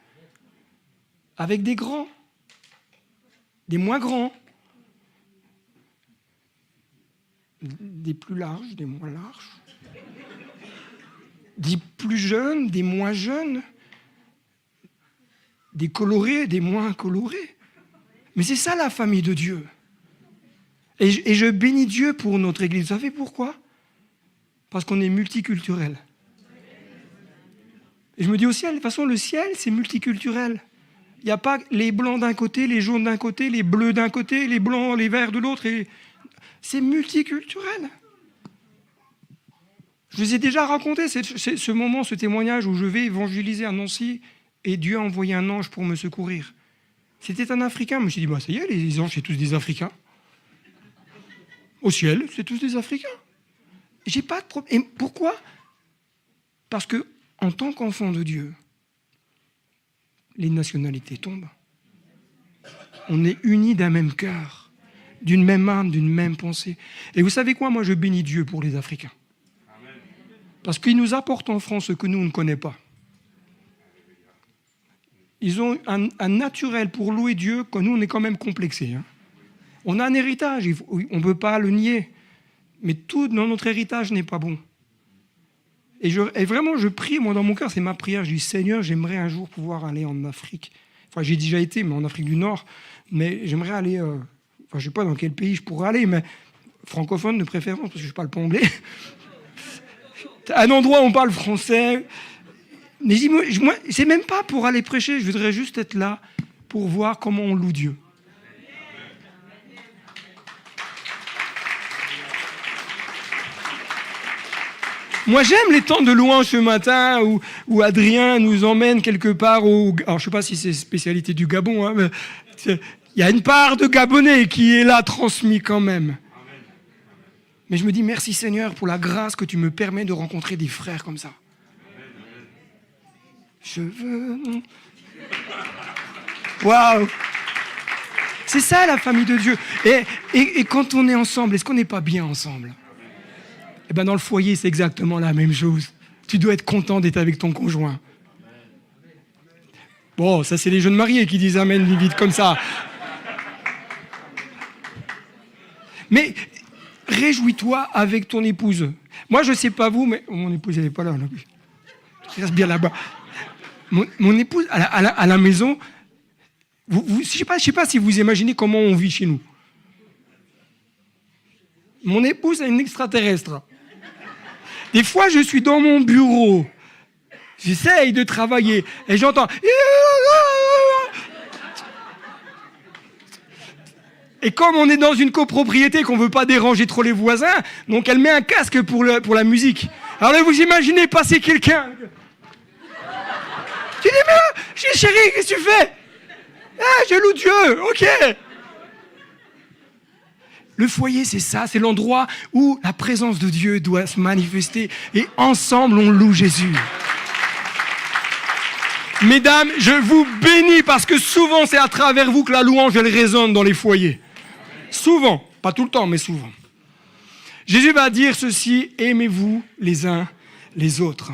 avec des grands, des moins grands, des plus larges, des moins larges, des plus jeunes, des moins jeunes, des colorés, des moins colorés. Mais c'est ça la famille de Dieu. Et je bénis Dieu pour notre Église. Vous savez pourquoi? Parce qu'on est multiculturel. Et je me dis au ciel, de toute façon, le ciel, c'est multiculturel. Il n'y a pas les blancs d'un côté, les jaunes d'un côté, les bleus d'un côté, les blancs, les verts de l'autre. C'est multiculturel. Je vous ai déjà raconté ce moment, ce témoignage où je vais évangéliser à Nancy et Dieu a envoyé un ange pour me secourir. C'était un Africain. Je me suis dit, bah, ça y est, les anges, c'est tous des Africains. Au ciel, c'est tous des Africains. J'ai pas de problème. Et pourquoi? Parce que en tant qu'enfant de Dieu, les nationalités tombent. On est unis d'un même cœur, d'une même âme, d'une même pensée. Et vous savez quoi? Moi, je bénis Dieu pour les Africains. Parce qu'ils nous apportent en France ce que nous, on ne connaît pas. Ils ont un naturel pour louer Dieu, que nous, on est quand même complexés. Hein. On a un héritage, on ne peut pas le nier. Mais tout dans notre héritage n'est pas bon. Et vraiment, je prie, moi, dans mon cœur, c'est ma prière. Je dis, Seigneur, j'aimerais un jour pouvoir aller en Afrique. Enfin, j'ai déjà été, mais en Afrique du Nord. Mais j'aimerais aller... je ne sais pas dans quel pays je pourrais aller, mais francophone de préférence, parce que je ne parle pas anglais. Un endroit où on parle français. Mais moi, c'est même pas pour aller prêcher, je voudrais juste être là pour voir comment on loue Dieu. Moi, j'aime les temps de louange ce matin où Adrien nous emmène quelque part alors, je ne sais pas si c'est spécialité du Gabon, hein, mais il y a une part de Gabonais qui est là, transmis quand même. Mais je me dis, merci Seigneur pour la grâce que tu me permets de rencontrer des frères comme ça. Je veux... Waouh! C'est ça la famille de Dieu. Et quand on est ensemble, est-ce qu'on n'est pas bien ensemble? Eh bien, dans le foyer, c'est exactement la même chose. Tu dois être content d'être avec ton conjoint. Bon, ça, c'est les jeunes mariés qui disent amen vite comme ça. Mais réjouis-toi avec ton épouse. Moi, je ne sais pas vous, mais mon épouse, elle n'est pas là. Elle reste bien là-bas. Mon épouse, à la maison, je ne sais pas si vous imaginez comment on vit chez nous. Mon épouse est une extraterrestre. Des fois, je suis dans mon bureau. J'essaye de travailler. Et j'entends... Et comme on est dans une copropriété, qu'on ne veut pas déranger trop les voisins, donc elle met un casque pour la musique. Alors là, vous imaginez passer quelqu'un. Tu dis, mais chérie, qu'est-ce que tu fais? Ah, je loue Dieu, ok. Le foyer, c'est ça, c'est l'endroit où la présence de Dieu doit se manifester. Et ensemble, on loue Jésus. Mesdames, je vous bénis parce que souvent, c'est à travers vous que la louange, elle résonne dans les foyers. Souvent, pas tout le temps, mais souvent. Jésus va dire ceci, aimez-vous les uns les autres.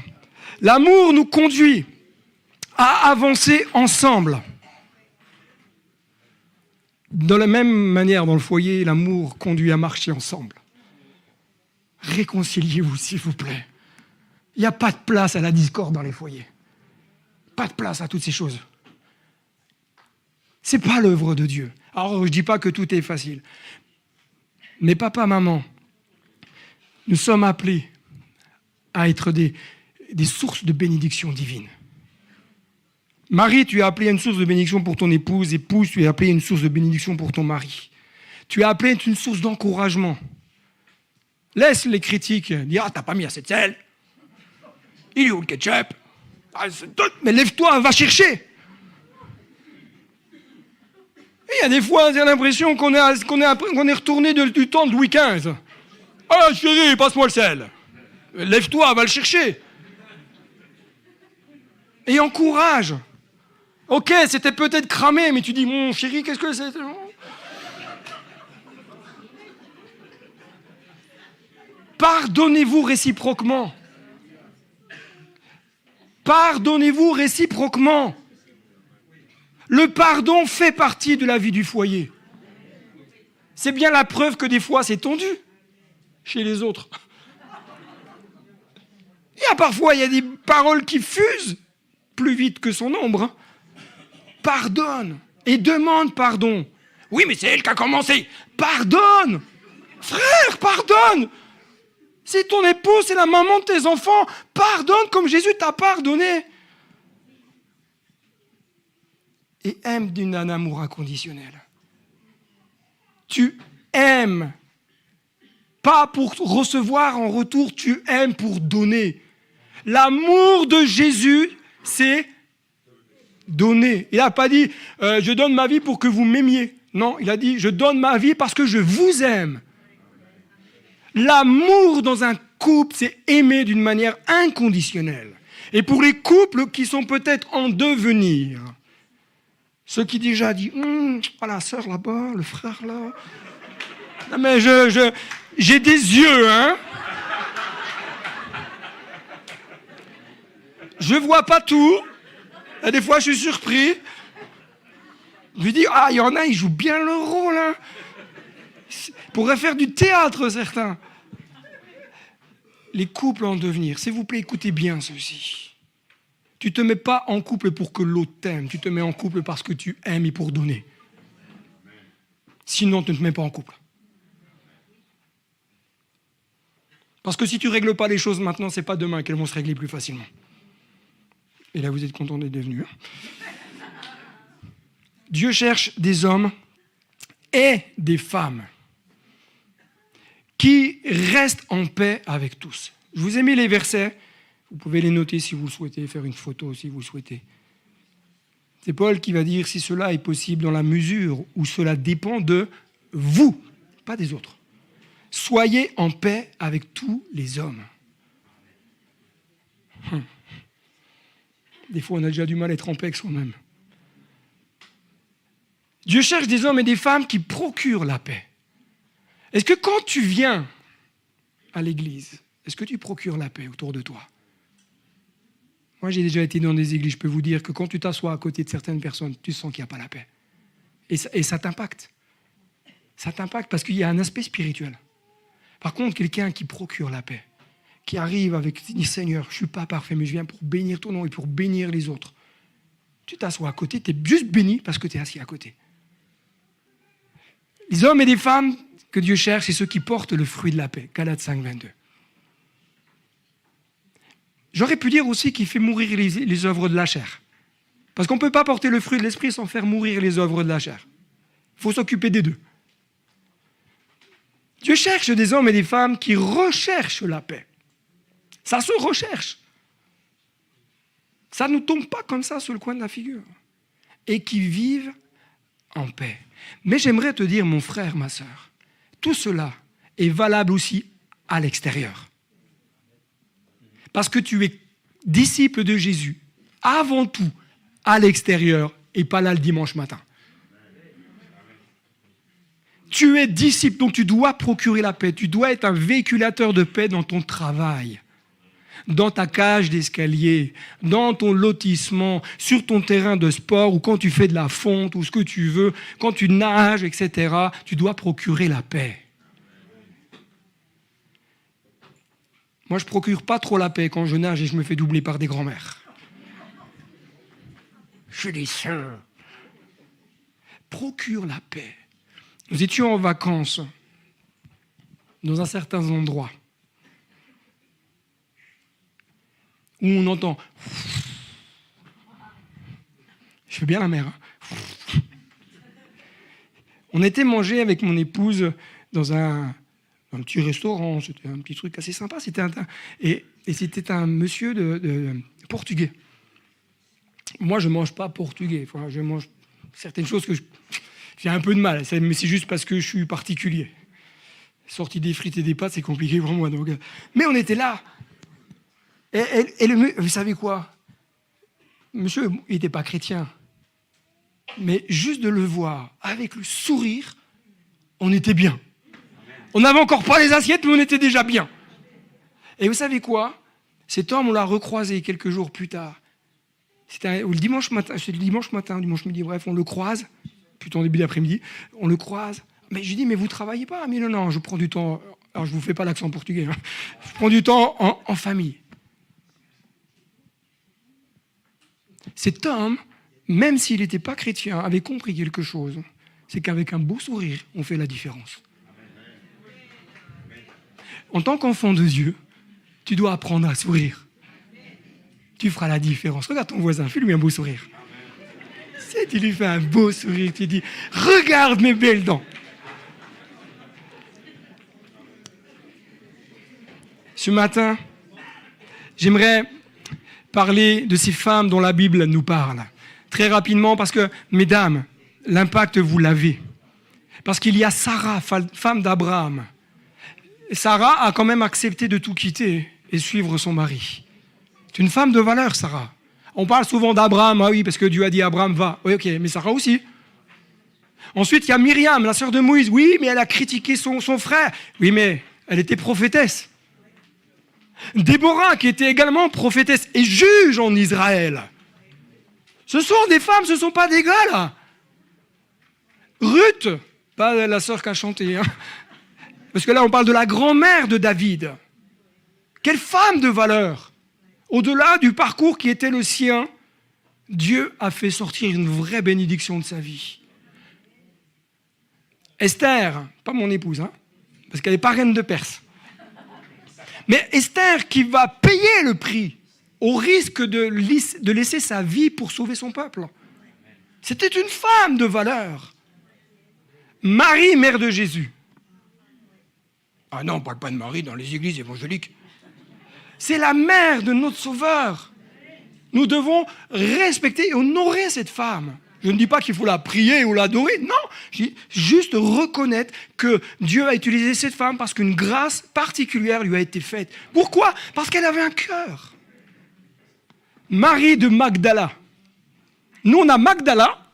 L'amour nous conduit à avancer ensemble. De la même manière, dans le foyer, l'amour conduit à marcher ensemble. Réconciliez-vous, s'il vous plaît. Il n'y a pas de place à la discorde dans les foyers. Pas de place à toutes ces choses. Ce n'est pas l'œuvre de Dieu. Alors, je ne dis pas que tout est facile. Mais papa, maman, nous sommes appelés à être des sources de bénédiction divine. Marie, tu es appelé à une source de bénédiction pour ton épouse. Épouse, tu es appelé à une source de bénédiction pour ton mari. Tu es appelé à être une source d'encouragement. Laisse les critiques dire « Ah, t'as pas mis assez de sel. Il est où le ketchup? Mais lève-toi, va chercher. » Il y a des fois, j'ai l'impression qu'on est retourné du temps de Louis XV. « Ah, chérie, passe-moi le sel. » Lève-toi, va le chercher. Et encourage. Ok, c'était peut-être cramé, mais tu dis, mon chéri, qu'est-ce que c'est? Pardonnez-vous réciproquement. Pardonnez-vous réciproquement. Le pardon fait partie de la vie du foyer. C'est bien la preuve que des fois c'est tendu chez les autres. Parfois, il y a des paroles qui fusent plus vite que son ombre. Pardonne et demande pardon. Oui, mais c'est elle qui a commencé. Pardonne. Frère, pardonne. C'est ton épouse, c'est la maman de tes enfants. Pardonne comme Jésus t'a pardonné. Et aime d'un amour inconditionnel. Tu aimes. Pas pour recevoir en retour, tu aimes pour donner. L'amour de Jésus, c'est donner. Il n'a pas dit « je donne ma vie pour que vous m'aimiez ». Non, il a dit « je donne ma vie parce que je vous aime ». L'amour dans un couple, c'est aimer d'une manière inconditionnelle. Et pour les couples qui sont peut-être en devenir, ceux qui déjà disent « la sœur là-bas, le frère là ». Non mais j'ai des yeux, hein. Je vois pas tout. Et des fois, je suis surpris. Je lui dis, il y en a, ils jouent bien leur rôle. Hein. Ils pourraient faire du théâtre, certains. Les couples en devenir, s'il vous plaît, écoutez bien ceci. Tu ne te mets pas en couple pour que l'autre t'aime. Tu te mets en couple parce que tu aimes et pour donner. Sinon, tu ne te mets pas en couple. Parce que si tu ne règles pas les choses maintenant, ce n'est pas demain qu'elles vont se régler plus facilement. Et là, vous êtes content d'être devenu. Dieu cherche des hommes et des femmes qui restent en paix avec tous. Je vous ai mis les versets. Vous pouvez les noter si vous le souhaitez, faire une photo si vous le souhaitez. C'est Paul qui va dire si cela est possible dans la mesure où cela dépend de vous, pas des autres. Soyez en paix avec tous les hommes. Des fois, on a déjà du mal à être en paix avec soi-même. Dieu cherche des hommes et des femmes qui procurent la paix. Est-ce que quand tu viens à l'église, est-ce que tu procures la paix autour de toi? Moi, j'ai déjà été dans des églises, je peux vous dire que quand tu t'assois à côté de certaines personnes, tu sens qu'il n'y a pas la paix. Et ça t'impacte. Ça t'impacte parce qu'il y a un aspect spirituel. Par contre, quelqu'un qui procure la paix, qui arrive avec, dit Seigneur, je ne suis pas parfait, mais je viens pour bénir ton nom et pour bénir les autres. Tu t'assois à côté, tu es juste béni parce que tu es assis à côté. Les hommes et les femmes que Dieu cherche, c'est ceux qui portent le fruit de la paix. Galates 5, 22. J'aurais pu dire aussi qu'il fait mourir les œuvres de la chair. Parce qu'on ne peut pas porter le fruit de l'esprit sans faire mourir les œuvres de la chair. Il faut s'occuper des deux. Dieu cherche des hommes et des femmes qui recherchent la paix. Ça se recherche. Ça ne nous tombe pas comme ça sur le coin de la figure. Et qui vivent en paix. Mais j'aimerais te dire, mon frère, ma sœur, tout cela est valable aussi à l'extérieur. Parce que tu es disciple de Jésus, avant tout, à l'extérieur, et pas là le dimanche matin. Tu es disciple, donc tu dois procurer la paix. Tu dois être un véhiculateur de paix dans ton travail, dans ta cage d'escalier, dans ton lotissement, sur ton terrain de sport, ou quand tu fais de la fonte, ou ce que tu veux, quand tu nages, etc. Tu dois procurer la paix. Moi, je procure pas trop la paix quand je nage et je me fais doubler par des grands-mères. Je suis des saints. Procure la paix. Nous étions en vacances dans un certain endroit où on entend. Je fais bien la mer. Hein. On était mangé avec mon épouse dans un petit restaurant. C'était un petit truc assez sympa. Et c'était un monsieur de portugais. Moi, je ne mange pas portugais. Enfin, je mange certaines choses que j'ai un peu de mal. Mais c'est juste parce que je suis particulier. Sorti des frites et des pâtes, c'est compliqué pour moi. Donc, mais on était là. Et vous savez quoi? Monsieur, il n'était pas chrétien. Mais juste de le voir avec le sourire, on était bien. On n'avait encore pas les assiettes, mais on était déjà bien. Et vous savez quoi? Cet homme, on l'a recroisé quelques jours plus tard. C'était le dimanche matin, dimanche midi, bref, on le croise, plutôt en début d'après-midi, on le croise. Mais je lui dis, mais vous ne travaillez pas? Mais non, je prends du temps. Alors, je ne vous fais pas l'accent portugais. Hein. Je prends du temps en famille. Cet homme, même s'il n'était pas chrétien, avait compris quelque chose. C'est qu'avec un beau sourire, on fait la différence. En tant qu'enfant de Dieu, tu dois apprendre à sourire. Tu feras la différence. Regarde ton voisin, fais-lui un beau sourire. Si tu lui fais un beau sourire, tu dis « Regarde mes belles dents !» Ce matin, j'aimerais parler de ces femmes dont la Bible nous parle. Très rapidement, parce que, mesdames, l'impact, vous l'avez. Parce qu'il y a Sarah, femme d'Abraham. Sarah a quand même accepté de tout quitter et suivre son mari. C'est une femme de valeur, Sarah. On parle souvent d'Abraham, ah oui, parce que Dieu a dit à Abraham, va. Oui, ok, mais Sarah aussi. Ensuite, il y a Myriam, la sœur de Moïse. Oui, mais elle a critiqué son frère. Oui, mais elle était prophétesse. Déborah, qui était également prophétesse et juge en Israël. Ce sont des femmes, ce ne sont pas des gars, là. Ruth, pas la sœur qui a chanté, hein. Parce que là, on parle de la grand-mère de David. Quelle femme de valeur! Au-delà du parcours qui était le sien, Dieu a fait sortir une vraie bénédiction de sa vie. Esther, pas mon épouse, hein, parce qu'elle n'est pas reine de Perse. Mais Esther qui va payer le prix au risque de laisser sa vie pour sauver son peuple. C'était une femme de valeur. Marie, mère de Jésus. Ah non, on ne parle pas de Marie dans les églises évangéliques. C'est la mère de notre Sauveur. Nous devons respecter et honorer cette femme. Je ne dis pas qu'il faut la prier ou l'adorer. Non, je dis juste reconnaître que Dieu a utilisé cette femme parce qu'une grâce particulière lui a été faite. Pourquoi? Parce qu'elle avait un cœur. Marie de Magdala. Nous, on a Magdala,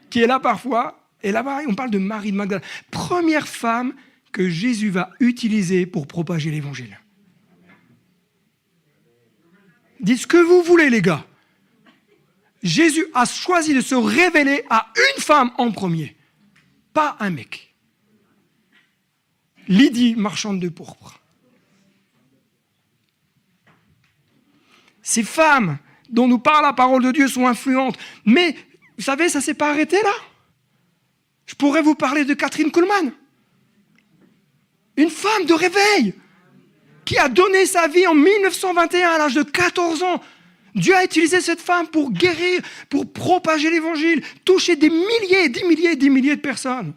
qui est là parfois, et là-bas, on parle de Marie de Magdala. Première femme que Jésus va utiliser pour propager l'évangile. Dites ce que vous voulez, les gars. Jésus a choisi de se révéler à une femme en premier, pas un mec. Lydie, marchande de pourpre. Ces femmes dont nous parle la parole de Dieu sont influentes. Mais, vous savez, ça ne s'est pas arrêté là. Je pourrais vous parler de Catherine Kuhlman. Une femme de réveil qui a donné sa vie en 1921 à l'âge de 14 ans. Dieu a utilisé cette femme pour guérir, pour propager l'évangile, toucher des milliers, des milliers, des milliers de personnes.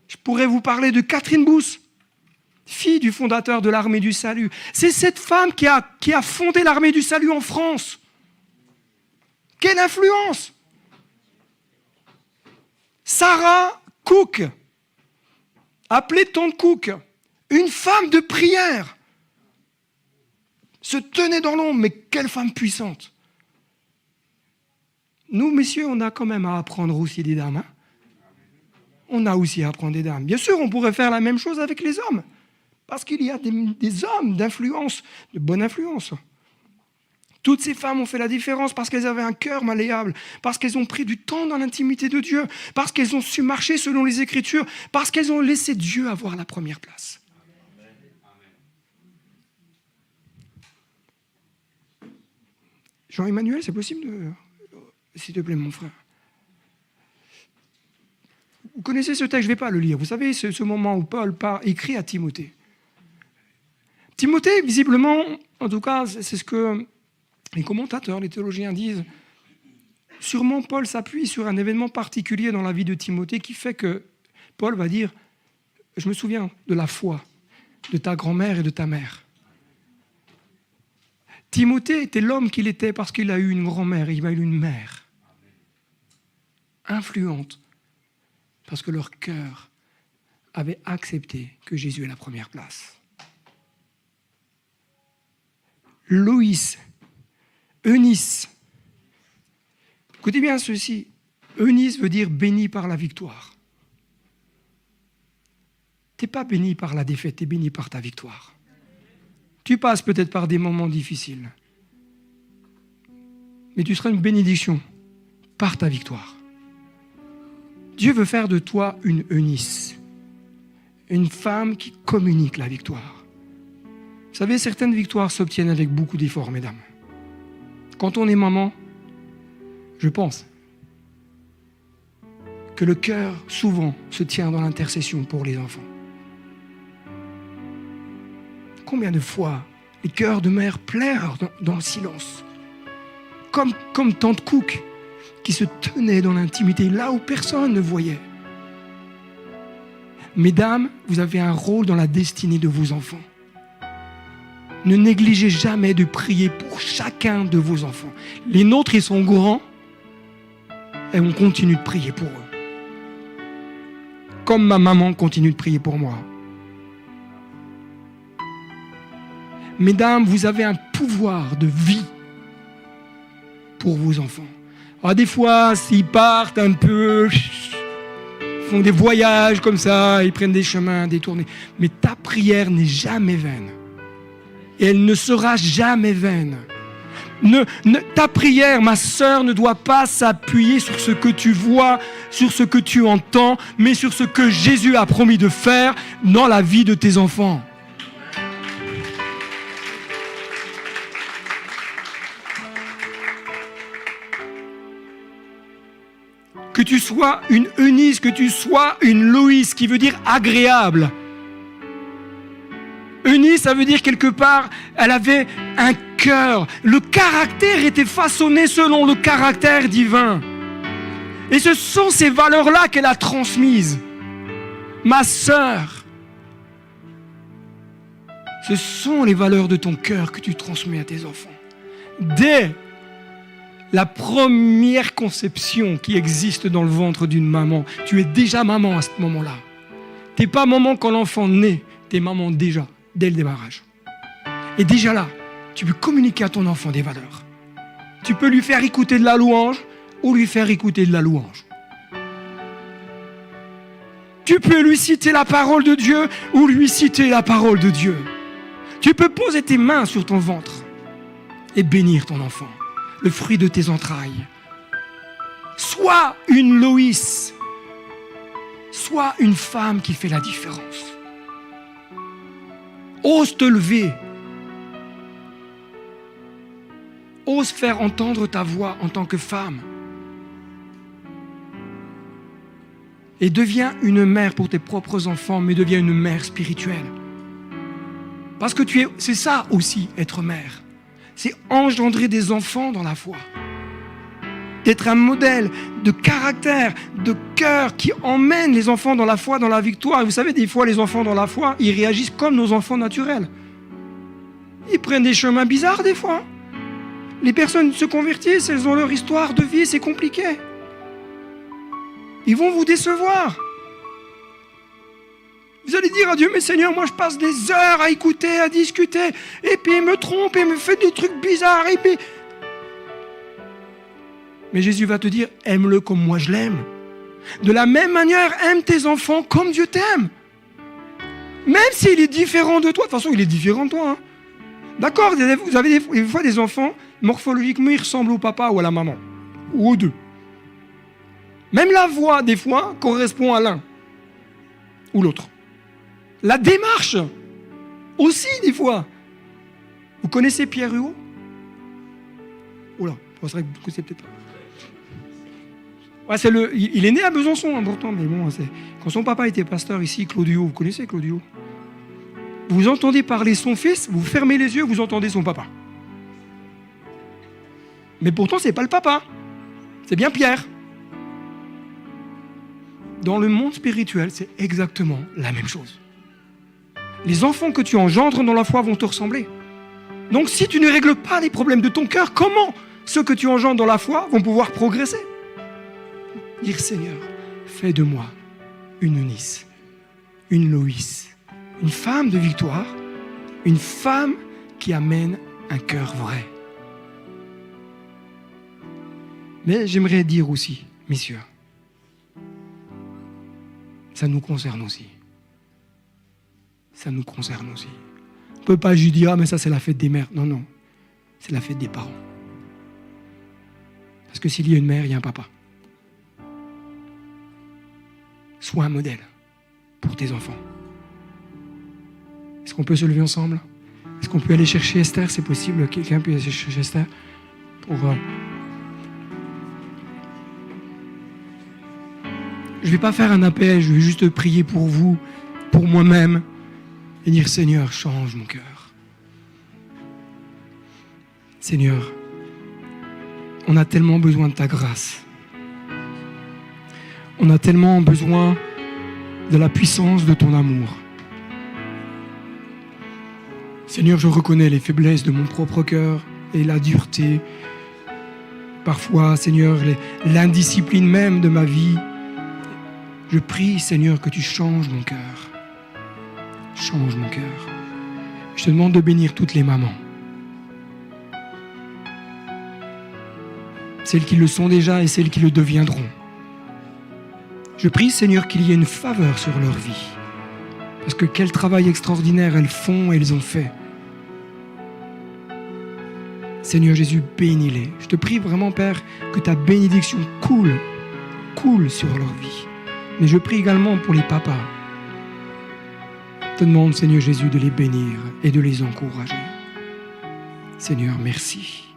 Je pourrais vous parler de Catherine Booth, fille du fondateur de l'Armée du Salut. C'est cette femme qui a fondé l'Armée du Salut en France. Quelle influence! Sarah Cook, appelée Tante Cook, une femme de prière, se tenait dans l'ombre, mais quelle femme puissante! Nous, messieurs, on a quand même à apprendre aussi des dames. Hein, on a aussi à apprendre des dames. Bien sûr, on pourrait faire la même chose avec les hommes, parce qu'il y a des hommes d'influence, de bonne influence. Toutes ces femmes ont fait la différence parce qu'elles avaient un cœur malléable, parce qu'elles ont pris du temps dans l'intimité de Dieu, parce qu'elles ont su marcher selon les Écritures, parce qu'elles ont laissé Dieu avoir la première place. Jean-Emmanuel, c'est possible de... S'il te plaît, mon frère. Vous connaissez ce texte, je ne vais pas le lire. Vous savez, ce moment où Paul écrit à Timothée. Timothée, visiblement, en tout cas, c'est ce que les commentateurs, les théologiens disent. Sûrement, Paul s'appuie sur un événement particulier dans la vie de Timothée qui fait que Paul va dire « Je me souviens de la foi de ta grand-mère et de ta mère. » Timothée était l'homme qu'il était parce qu'il a eu une grand-mère et il a eu une mère influente parce que leur cœur avait accepté que Jésus ait la première place. Loïs, Eunice. Écoutez bien ceci. Eunice veut dire béni par la victoire. Tu n'es pas béni par la défaite, tu es béni par ta victoire. Tu passes peut-être par des moments difficiles, mais tu seras une bénédiction par ta victoire. Dieu veut faire de toi une Eunice, une femme qui communique la victoire. Vous savez, certaines victoires s'obtiennent avec beaucoup d'efforts, mesdames. Quand on est maman, je pense que le cœur, souvent, se tient dans l'intercession pour les enfants. Combien de fois les cœurs de mère pleurent dans le silence, comme tante Cook, qui se tenait dans l'intimité, là où personne ne voyait. Mesdames, vous avez un rôle dans la destinée de vos enfants. Ne négligez jamais de prier pour chacun de vos enfants. Les nôtres, ils sont grands et on continue de prier pour eux. Comme ma maman continue de prier pour moi. Mesdames, vous avez un pouvoir de vie pour vos enfants. Alors des fois, s'ils partent un peu, font des voyages comme ça, ils prennent des chemins détournés. Mais ta prière n'est jamais vaine. Et elle ne sera jamais vaine. Ta prière, ma sœur, ne doit pas s'appuyer sur ce que tu vois, sur ce que tu entends, mais sur ce que Jésus a promis de faire dans la vie de tes enfants. Que tu sois une Eunice, que tu sois une Loïs, qui veut dire agréable. Eunice, ça veut dire quelque part, elle avait un cœur. Le caractère était façonné selon le caractère divin. Et ce sont ces valeurs-là qu'elle a transmises. Ma sœur, ce sont les valeurs de ton cœur que tu transmets à tes enfants. Dès la première conception qui existe dans le ventre d'une maman, tu es déjà maman à ce moment-là. Tu n'es pas maman quand l'enfant naît, tu es maman déjà. Dès le démarrage. Et déjà là, tu peux communiquer à ton enfant des valeurs. Tu peux lui faire écouter de la louange ou lui faire écouter de la louange. Tu peux lui citer la parole de Dieu ou lui citer la parole de Dieu. Tu peux poser tes mains sur ton ventre et bénir ton enfant, le fruit de tes entrailles. Sois une Loïs, sois une femme qui fait la différence. Ose te lever. Ose faire entendre ta voix en tant que femme. Et deviens une mère pour tes propres enfants, mais deviens une mère spirituelle. Parce que c'est ça aussi, être mère. C'est engendrer des enfants dans la foi. D'être un modèle de caractère, de cœur qui emmène les enfants dans la foi, dans la victoire. Et vous savez, des fois, les enfants dans la foi, ils réagissent comme nos enfants naturels. Ils prennent des chemins bizarres des fois. Les personnes se convertissent, elles ont leur histoire de vie, c'est compliqué. Ils vont vous décevoir. Vous allez dire à Dieu, mais Seigneur, moi je passe des heures à écouter, à discuter, et puis il me trompe, et il me fait des trucs bizarres, et puis... Mais Jésus va te dire, aime-le comme moi je l'aime. De la même manière, aime tes enfants comme Dieu t'aime. Même s'il est différent de toi. De toute façon, il est différent de toi. Hein. D'accord, vous avez des fois des enfants, morphologiquement, ils ressemblent au papa ou à la maman. Ou aux deux. Même la voix, des fois, correspond à l'un ou l'autre. La démarche, aussi, des fois. Vous connaissez Pierre Huot ? Oh là, c'est vrai que c'est peut-être... Ouais, il est né à Besançon, hein, pourtant, mais bon, quand son papa était pasteur ici, Claudio, vous connaissez Claudio? Vous entendez parler son fils, vous fermez les yeux, vous entendez son papa. Mais pourtant, c'est pas le papa, c'est bien Pierre. Dans le monde spirituel, c'est exactement la même chose. Les enfants que tu engendres dans la foi vont te ressembler. Donc si tu ne règles pas les problèmes de ton cœur, comment ceux que tu engendres dans la foi vont pouvoir progresser? Dire Seigneur, fais de moi une Eunice, une Loïs, une femme de victoire, une femme qui amène un cœur vrai. Mais j'aimerais dire aussi, messieurs, ça nous concerne aussi. Ça nous concerne aussi. On ne peut pas juste dire, ah mais ça c'est la fête des mères. Non, non, c'est la fête des parents. Parce que s'il y a une mère, il y a un papa. Sois un modèle pour tes enfants. Est-ce qu'on peut se lever ensemble? Est-ce qu'on peut aller chercher Esther? C'est possible, quelqu'un peut aller chercher Esther pour... Je ne vais pas faire un appel, je vais juste prier pour vous, pour moi-même, et dire Seigneur, change mon cœur. Seigneur, on a tellement besoin de ta grâce. On a tellement besoin de la puissance de ton amour. Seigneur, je reconnais les faiblesses de mon propre cœur et la dureté. Parfois, Seigneur, l'indiscipline même de ma vie. Je prie, Seigneur, que tu changes mon cœur. Change mon cœur. Je te demande de bénir toutes les mamans. Celles qui le sont déjà et celles qui le deviendront. Je prie, Seigneur, qu'il y ait une faveur sur leur vie. Parce que quel travail extraordinaire elles font et elles ont fait. Seigneur Jésus, bénis-les. Je te prie vraiment, Père, que ta bénédiction coule sur leur vie. Mais je prie également pour les papas. Je te demande, Seigneur Jésus, de les bénir et de les encourager. Seigneur, merci.